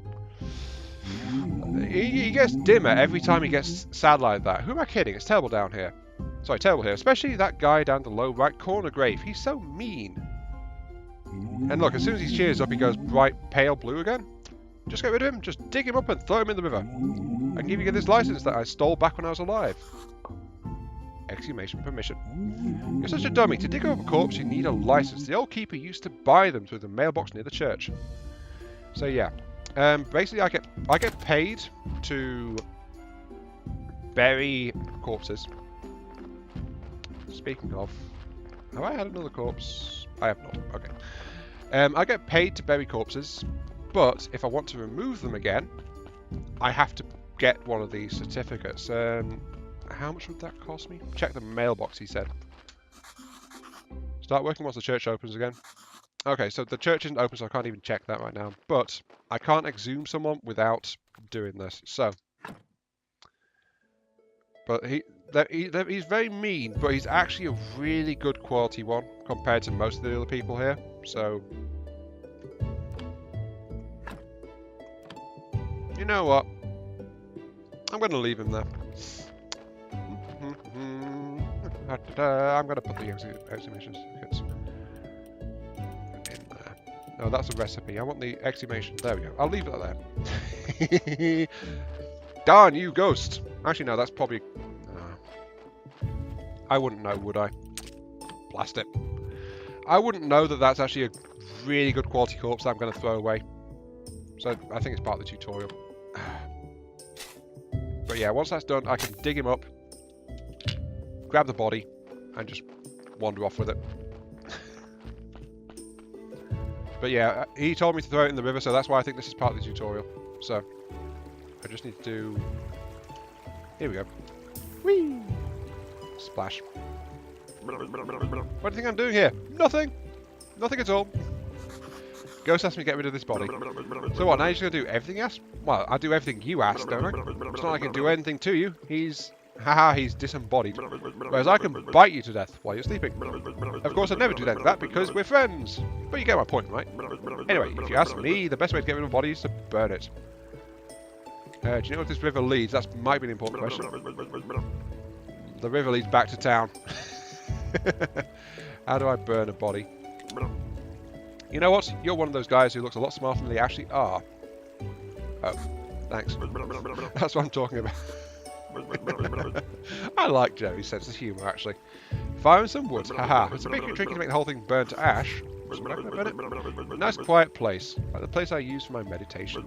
He gets dimmer every time he gets sad like that. Who am I kidding? It's terrible down here. Sorry, terrible here. Especially that guy down the low right corner grave. He's so mean. And look, as soon as he cheers up, he goes bright pale blue again. Just get rid of him. Just dig him up and throw him in the river. I can give you this license that I stole back when I was alive. Exclamation permission. You're such a dummy. To dig up a corpse, you need a license. The old keeper used to buy them through the mailbox near the church. So yeah. Basically, I get paid to bury corpses. Speaking of, have I had another corpse? I have not. Okay. I get paid to bury corpses, but if I want to remove them again, I have to get one of these certificates. How much would that cost me? Check the mailbox, he said. Start working once the church opens again. Okay, so the church isn't open, so I can't even check that right now. But I can't exhume someone without doing this. So, but he's very mean, but he's actually a really good quality one compared to most of the other people here. So, you know what? I'm going to leave him there. I'm going to put the exhumation certificates in there. No, that's a recipe. I want the exhumation. There we go. I'll leave it there. Darn you, ghost. Actually, no, that's probably... I wouldn't know, would I? Blast it. I wouldn't know that that's actually a really good quality corpse that I'm going to throw away. So I think it's part of the tutorial. But yeah, once that's done, I can dig him up, grab the body, and just wander off with it. But yeah, he told me to throw it in the river, so that's why I think this is part of the tutorial. So, I just need to do... Here we go. Whee! Splash. What do you think I'm doing here? Nothing! Nothing at all. Ghost asked me to get rid of this body. So what, now you're just going to do everything you ask? Well, I do everything you ask, don't I? It's not like I can do anything to you. He's disembodied. Whereas I can bite you to death while you're sleeping. Of course, I'd never do that because we're friends. But you get my point, right? Anyway, if you ask me, the best way to get rid of a body is to burn it. Do you know if this river leads? That might be an important question. The river leads back to town. How do I burn a body? You know what? You're one of those guys who looks a lot smarter than they actually are. Oh, thanks. That's what I'm talking about. I like Jerry's sense of humour, actually. Fire and some wood. Haha. It's a bit tricky to make the whole thing burn to ash. So I'm gonna burn it. A nice quiet place. Like the place I use for my meditation.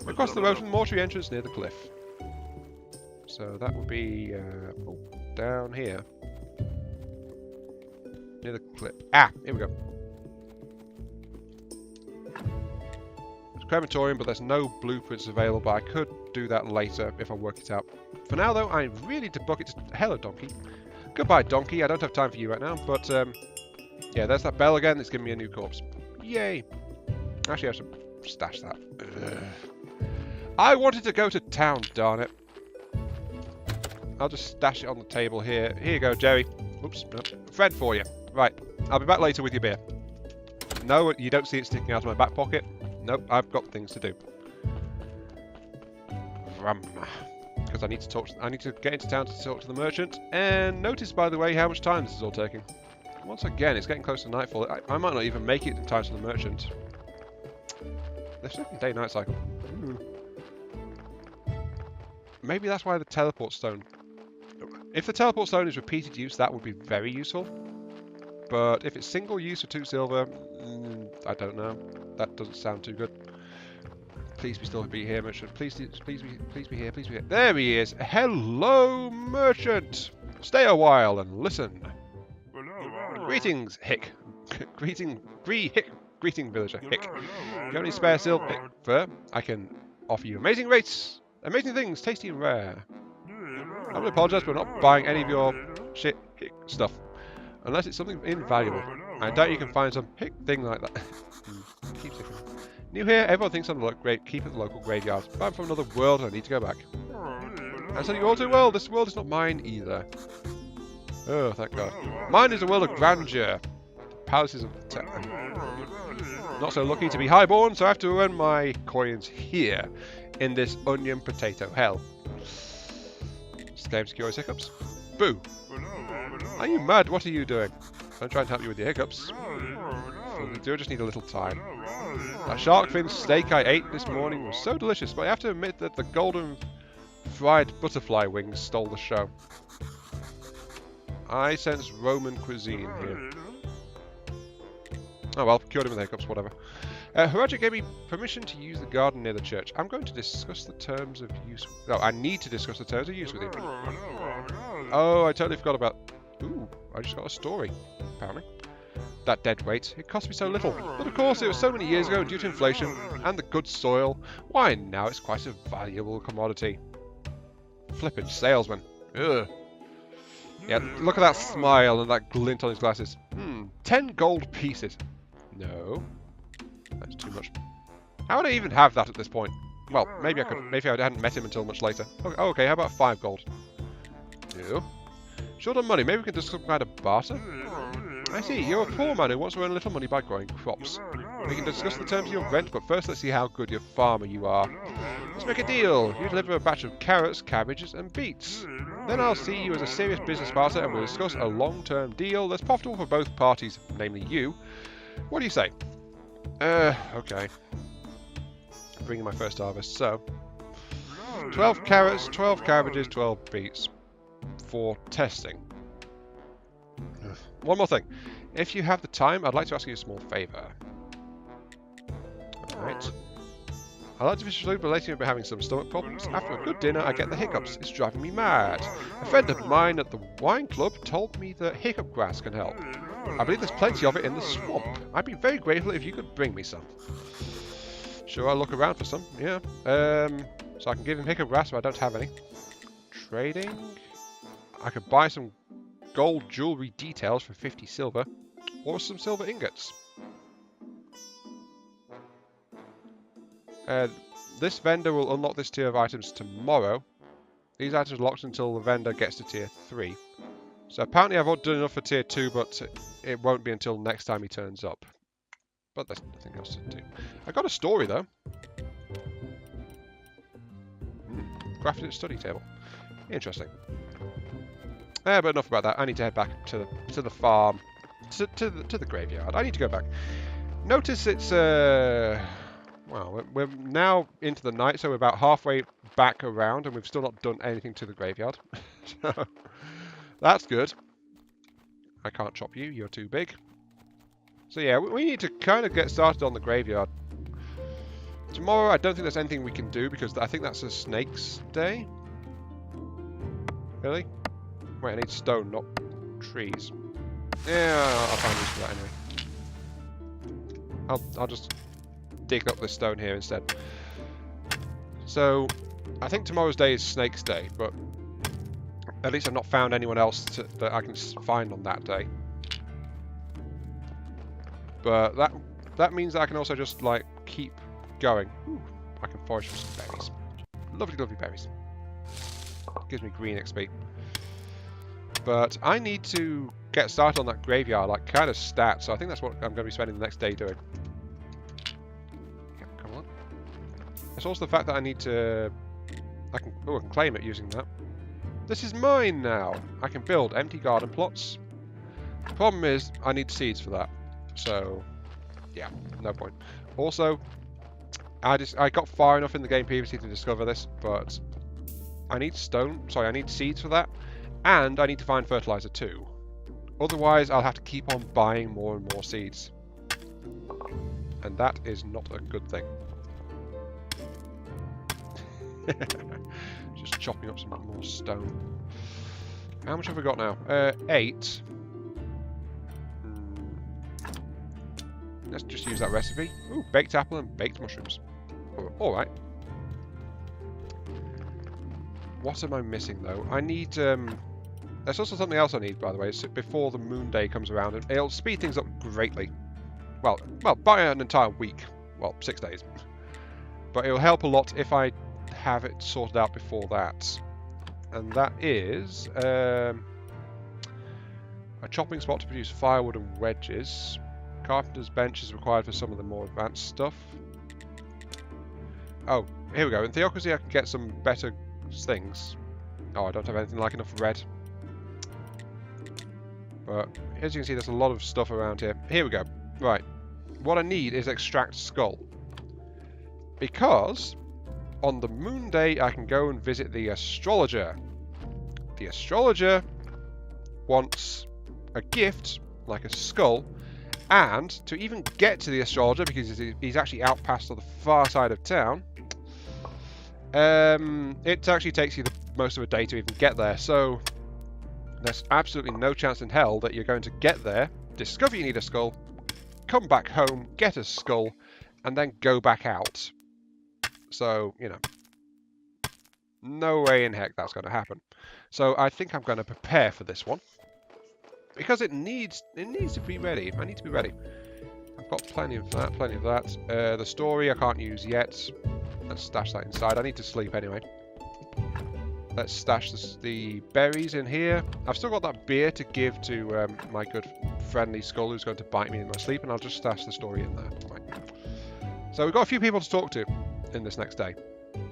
Across the road from the mortuary entrance near the cliff. So that would be down here. Near the cliff. Ah, here we go. Crematorium, but there's no blueprints available, but I could do that later if I work it out. For now, though, I really need to book it. Hello, donkey. Goodbye, donkey. I don't have time for you right now, but yeah, there's that bell again. It's giving me a new corpse. Yay! Actually, I should stash that. I wanted to go to town, darn it. I'll just stash it on the table here. Here you go, Jerry. Oops, no. Friend for you. Right, I'll be back later with your beer. No, you don't see it sticking out of my back pocket. Nope, I've got things to do. Because I need to talk. I need to get into town to talk to the merchant. And notice, by the way, how much time this is all taking. Once again, it's getting close to nightfall. I might not even make it in time to the merchant. The second day night cycle. Maybe that's why the teleport stone. If the teleport stone is repeated use, that would be very useful. But if it's single use for 2 silver, I don't know. That doesn't sound too good. Please still be here, merchant. Please be here. Please be here. There he is. Hello, merchant. Stay a while and listen. Greetings, Hick. Greeting, villager. Hick. If you have any spare silver, I can offer you amazing rates, amazing things, tasty and rare. I'm gonna apologise, but I'm not buying any of your shit Hick stuff. Unless it's something invaluable. I doubt you can find some Hick thing like that. Keep sticking. New here, everyone thinks I'm great. Keep at the local graveyard. But I'm from another world and I need to go back. I said you all too well. This world is not mine either. Oh, thank God. Mine is a world of grandeur. Palaces of... Not so lucky to be highborn, so I have to earn my coins here. In this onion potato hell. This game's curious hiccups. Boo. Are you mad? What are you doing? I'm trying to help you with your hiccups. You do just need a little time. That shark fin steak I ate this morning was so delicious, but I have to admit that the golden fried butterfly wings stole the show. I sense Roman cuisine here. Oh well, cured him with the hiccups, whatever. Haraja gave me permission to use the garden near the church. I'm going to discuss the terms of use... No, I need to discuss the terms of use with you. Oh, I totally forgot about... Ooh, I just got a story, apparently. That dead weight, it cost me so little. But of course, it was so many years ago due to inflation and the good soil. Why, now it's quite a valuable commodity. Flippin' salesman. Ugh. Yeah, look at that smile and that glint on his glasses. 10 gold pieces. No. That's too much. How would I even have that at this point? Well, maybe I could. Maybe I hadn't met him until much later. Oh, okay, how about 5 gold? No. Short on money, maybe we can do some kind of barter? I see, you're a poor man who wants to earn a little money by growing crops. We can discuss the terms of your rent, but first let's see how good your farmer you are. Let's make a deal. You deliver a batch of carrots, cabbages, and beets. Then I'll see you as a serious business partner and we'll discuss a long-term deal that's profitable for both parties, namely you. What do you say? Okay. Bringing my first harvest, so... 12 carrots, 12 cabbages, 12 beets. For testing. One more thing. If you have the time, I'd like to ask you a small favour. Alright. I like to be shrewd, but lately I've been having some stomach problems. After a good dinner, I get the hiccups. It's driving me mad. A friend of mine at the wine club told me that hiccup grass can help. I believe there's plenty of it in the swamp. I'd be very grateful if you could bring me some. Sure, I'll look around for some, yeah. So I can give him hiccup grass, but I don't have any. Trading? I could buy some gold jewellery details for 50 silver, or some silver ingots. This vendor will unlock this tier of items tomorrow. These items are locked until the vendor gets to tier 3. So apparently I've done enough for tier 2, but it won't be until next time he turns up. But there's nothing else to do. I got a story though. Crafted study table. Interesting. But enough about that. I need to head back to the farm, to the graveyard. I need to go back. Notice it's well, we're now into the night, so we're about halfway back around, and we've still not done anything to the graveyard. So that's good. I can't chop you. You're too big. So yeah, we need to kind of get started on the graveyard. Tomorrow, I don't think there's anything we can do because I think that's a snake's day. Really? Wait, I need stone, not trees. Yeah, I'll find use for that anyway. I'll just dig up this stone here instead. So, I think tomorrow's day is Snake's Day, but at least I've not found anyone else that I can find on that day. But that means that I can also just like keep going. Ooh, I can forage for some berries. Lovely, lovely berries. Gives me green XP. But I need to get started on that graveyard, like kind of stat. So I think that's what I'm going to be spending the next day doing. Yeah, come on. It's also the fact that I need to... I can claim it using that. This is mine now. I can build empty garden plots. The problem is I need seeds for that. So, yeah, no point. Also, I got far enough in the game previously to discover this, but I need I need seeds for that, and I need to find fertilizer too. Otherwise, I'll have to keep on buying more and more seeds. And that is not a good thing. Just chopping up some more stone. How much have we got now? 8. Let's just use that recipe. Ooh, baked apple and baked mushrooms. Alright. What am I missing though? I need... there's also something else I need, by the way, so before the moon day comes around. And it'll speed things up greatly. Well, by an entire week. Well, 6 days. But it'll help a lot if I have it sorted out before that. And that is... a chopping spot to produce firewood and wedges. Carpenter's bench is required for some of the more advanced stuff. Oh, here we go. In Theocracy I can get some better things. Oh, I don't have anything like enough red. But as you can see, there's a lot of stuff around here. Here we go. Right. What I need is extract skull. Because on the moon day I can go and visit the astrologer. The astrologer wants a gift, like a skull. And to even get to the astrologer, because he's actually out past on the far side of town, it actually takes you most of a day to even get there. So there's absolutely no chance in hell that you're going to get there, discover you need a skull, come back home, get a skull, and then go back out. So, you know, no way in heck that's going to happen. So I think I'm going to prepare for this one. Because it needs to be ready. I need to be ready. I've got plenty of that, plenty of that. The story I can't use yet. Let's stash that inside. I need to sleep anyway. Let's stash the berries in here. I've still got that beer to give to my good friendly skull who's going to bite me in my sleep, and I'll just stash the story in there. Right. So we've got a few people to talk to in this next day.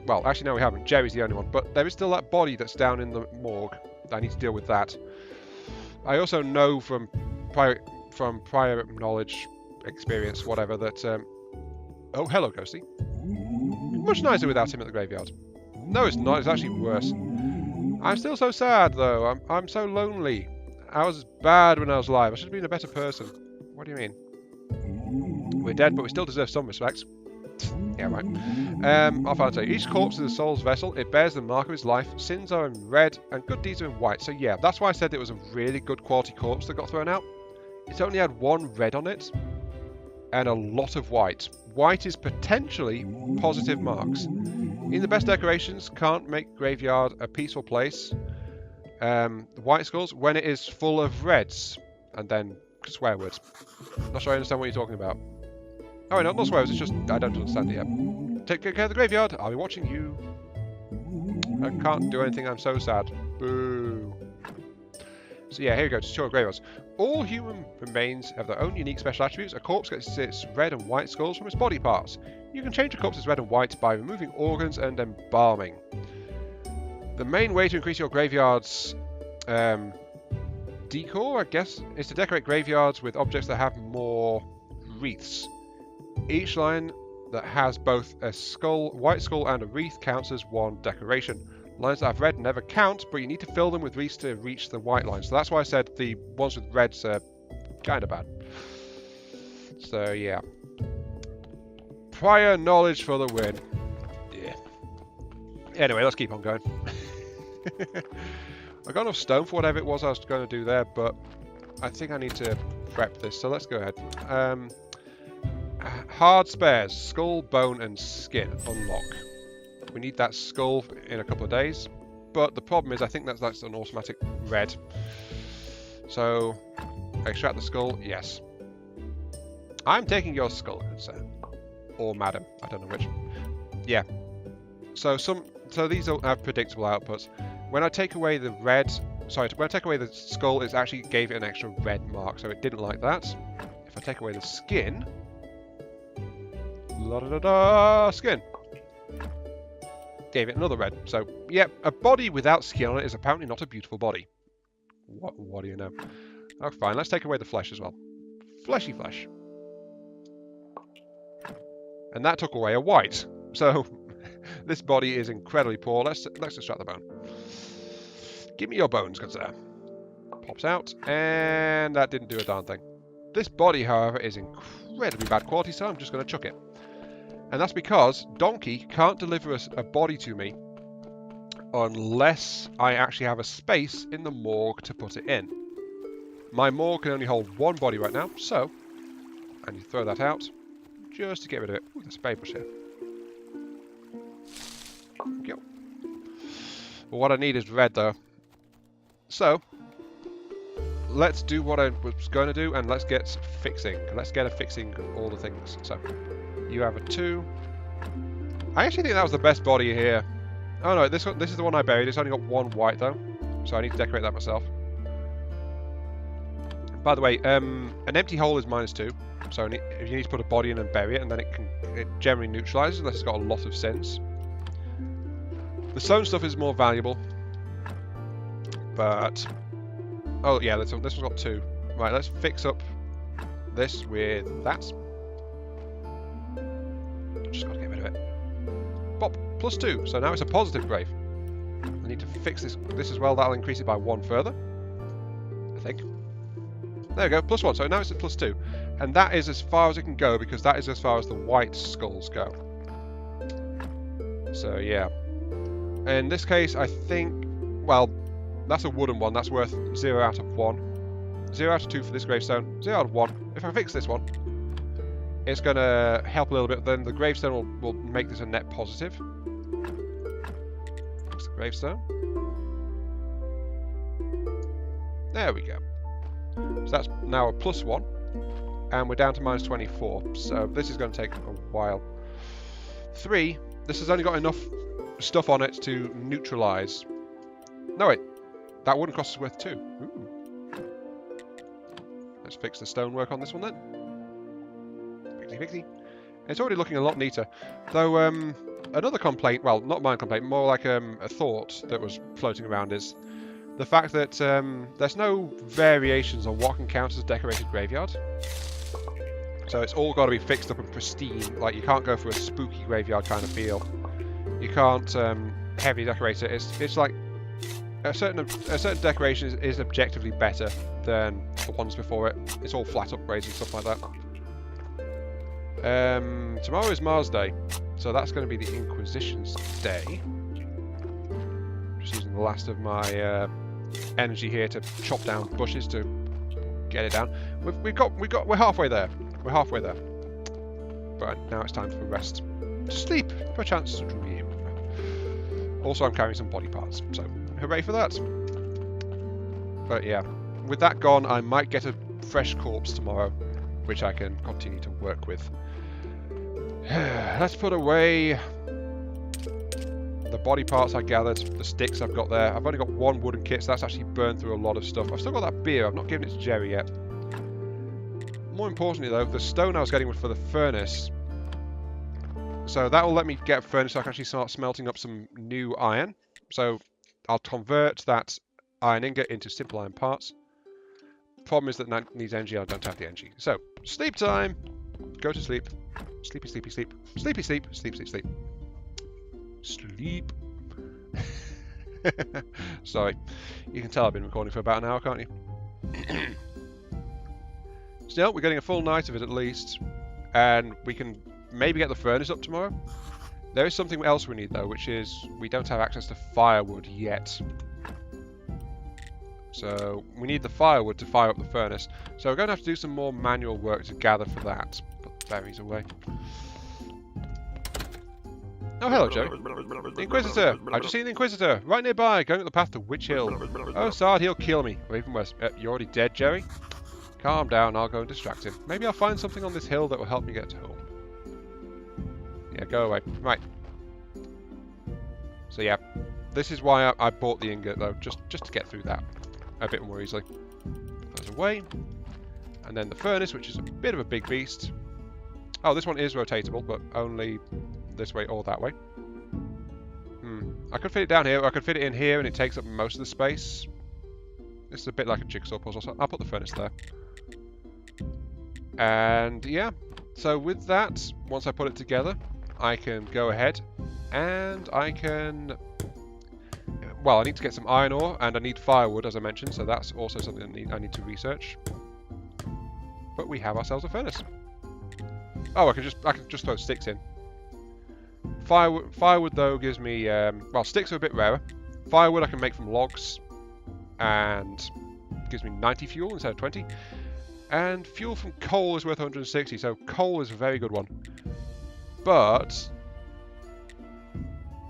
Well, actually no we haven't. Jerry's the only one, but there is still that body that's down in the morgue. I need to deal with that. I also know from prior knowledge, experience, whatever, that... oh, hello, Ghosty. Much nicer without him at the graveyard. No, it's not. It's actually worse. I'm still so sad, though. I'm so lonely. I was bad when I was alive. I should have been a better person. What do you mean? We're dead, but we still deserve some respect. Yeah, right. I'll finally tell you. Each corpse is a soul's vessel. It bears the mark of its life. Sins are in red, and good deeds are in white. So yeah, that's why I said it was a really good quality corpse that got thrown out. It's only had 1 red on it, and a lot of white. White is potentially positive marks. In the best decorations, can't make graveyard a peaceful place. White skulls, when it is full of reds. And then swear words. Not sure I understand what you're talking about. Oh, no, not swear words, it's just I don't understand it yet. Take care of the graveyard, I'll be watching you. I can't do anything, I'm so sad. Boo. So yeah, here we go, tutorial graveyards. All human remains have their own unique special attributes. A corpse gets its red and white skulls from its body parts. You can change a corpse's red and white by removing organs and embalming. The main way to increase your graveyard's decor, I guess, is to decorate graveyards with objects that have more wreaths. Each line that has both a skull, white skull and a wreath counts as 1 decoration. Lines that have red never count, but you need to fill them with wreaths to reach the white line. So that's why I said the ones with reds are kind of bad. So yeah. Prior knowledge for the win. Yeah. Anyway, let's keep on going. I got enough stone for whatever it was I was going to do there, but I think I need to prep this, so let's go ahead. Hard spares, skull, bone, and skin unlock. We need that skull in a couple of days, but the problem is I think that's an automatic red. So, extract the skull, yes. I'm taking your skull, good sir. Or madam, I don't know which. Yeah. So So these don't have predictable outputs. When I take away the red, sorry, when I take away the skull, it actually gave it an extra red mark, so it didn't like that. If I take away the skin, la da da da, skin, gave it another red. So yeah, a body without skin on it is apparently not a beautiful body. What do you know? Oh, fine. Let's take away the flesh as well. Fleshy flesh. And that took away a white. So this body is incredibly poor. Let's extract the bone. Give me your bones, good sir. Pops out, and that didn't do a darn thing. This body, however, is incredibly bad quality, so I'm just going to chuck it. And that's because Donkey can't deliver a body to me unless I actually have a space in the morgue to put it in. My morgue can only hold one body right now, so I need to throw that out just to get rid of it. Ooh, there's a spade brush here. Thank you. But what I need is red, though. So, let's do what I was going to do, and let's get fixing. Let's get a fixing all the things. So, you have a 2. I actually think that was the best body here. Oh no, this is the one I buried. It's only got 1 white, though. So I need to decorate that myself. By the way, an empty hole is -2. So if you need to put a body in and bury it, and then it generally neutralizes unless it's got a lot of sense. The stone stuff is more valuable. But oh yeah, this one's got 2. Right, let's fix up this with that. Just gotta get rid of it. Pop, +2. So now it's a positive grave. I need to fix this as well. That'll increase it by 1 further, I think. There we go, +1. So now it's at +2. And that is as far as it can go, because that is as far as the white skulls go. So yeah. In this case, I think, well, that's a wooden one. That's worth 0 out of 1. 0 out of 2 for this gravestone. 0 out of 1. If I fix this one, it's going to help a little bit. Then the gravestone will make this a net positive. Fix the gravestone. There we go. So that's now a +1. And we're down to -24. So this is going to take a while. 3. This has only got enough stuff on it to neutralize. No, wait. That wooden cross is worth 2. Ooh. Let's fix the stonework on this one then. Fixy. It's already looking a lot neater. Though, another complaint, well, not my complaint, more like a thought that was floating around is the fact that there's no variations on what can count as a decorated graveyard. So it's all got to be fixed up and pristine. Like, you can't go for a spooky graveyard kind of feel. You can't heavily decorate it. It's like a certain decoration is objectively better than the ones before it. It's all flat upgrades and stuff like that. Tomorrow is Mars Day, so that's going to be the Inquisition's day. Just using the last of my energy here to chop down bushes to get it down. We're halfway there. We're halfway there. But now it's time for rest. To sleep, perchance to dream. Also, I'm carrying some body parts, so hooray for that. But yeah, with that gone, I might get a fresh corpse tomorrow, which I can continue to work with. Let's put away the body parts I gathered, the sticks I've got there. I've only got 1 wooden kit, so that's actually burned through a lot of stuff. I've still got that beer. I've not given it to Jerry yet. More importantly, though, the stone I was getting was for the furnace. So that will let me get a furnace so I can actually start smelting up some new iron. So I'll convert that iron ingot into simple iron parts. Problem is that that needs energy. I don't have the energy. So, sleep time. Go to sleep. Sleepy, sleepy, sleep. Sleepy, sleep. Sleep, sleep, sleep. Sleep. Sorry. You can tell I've been recording for about an hour, can't you? Still, we're getting a full night of it at least. And we can maybe get the furnace up tomorrow. There is something else we need, though, which is we don't have access to firewood yet. So we need the firewood to fire up the furnace. So we're going to have to do some more manual work to gather for that. Put the berries away. Oh, hello, Joe. The Inquisitor! I've just seen the Inquisitor, right nearby, going up the path to Witch Hill. Oh, Sard, he'll kill me. Or even worse, you're already dead, Jerry? Calm down, I'll go and distract him. Maybe I'll find something on this hill that will help me get home. Yeah, go away. Right. So yeah, this is why I bought the ingot though, just to get through that a bit more easily. Put those away. And then the furnace, which is a bit of a big beast. Oh, this one is rotatable, but only this way or that way. I could fit it down here, or I could fit it in here and it takes up most of the space. This is a bit like a jigsaw puzzle, so I'll put the furnace there. And yeah, so with that, once I put it together, I can go ahead and I can... Well, I need to get some iron ore and I need firewood, as I mentioned, so that's also something I need to research. But we have ourselves a furnace. Oh, I can just throw sticks in. Firewood though gives me well, sticks are a bit rarer. Firewood I can make from logs, and gives me 90 fuel instead of 20. And fuel from coal is worth 160, so coal is a very good one. But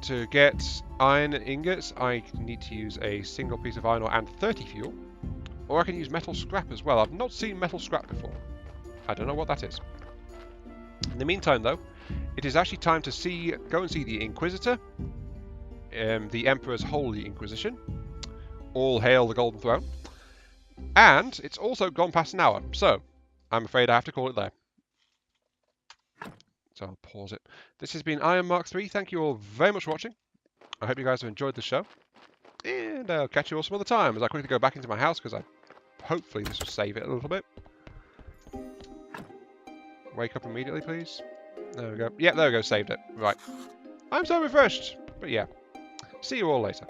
to get iron ingots, I need to use a single piece of iron ore and 30 fuel, or I can use metal scrap as well. I've not seen metal scrap before. I don't know what that is. In the meantime, though, it is actually time to go and see the Inquisitor, the Emperor's Holy Inquisition. All hail the Golden Throne. And it's also gone past an hour, so I'm afraid I have to call it there. So I'll pause it. This has been Iron Mark 3. Thank you all very much for watching. I hope you guys have enjoyed the show. And I'll catch you all some other time as I quickly go back into my house, because hopefully this will save it a little bit. Wake up immediately, please. There we go. Yeah, there we go. Saved it. Right. I'm so refreshed. But yeah. See you all later.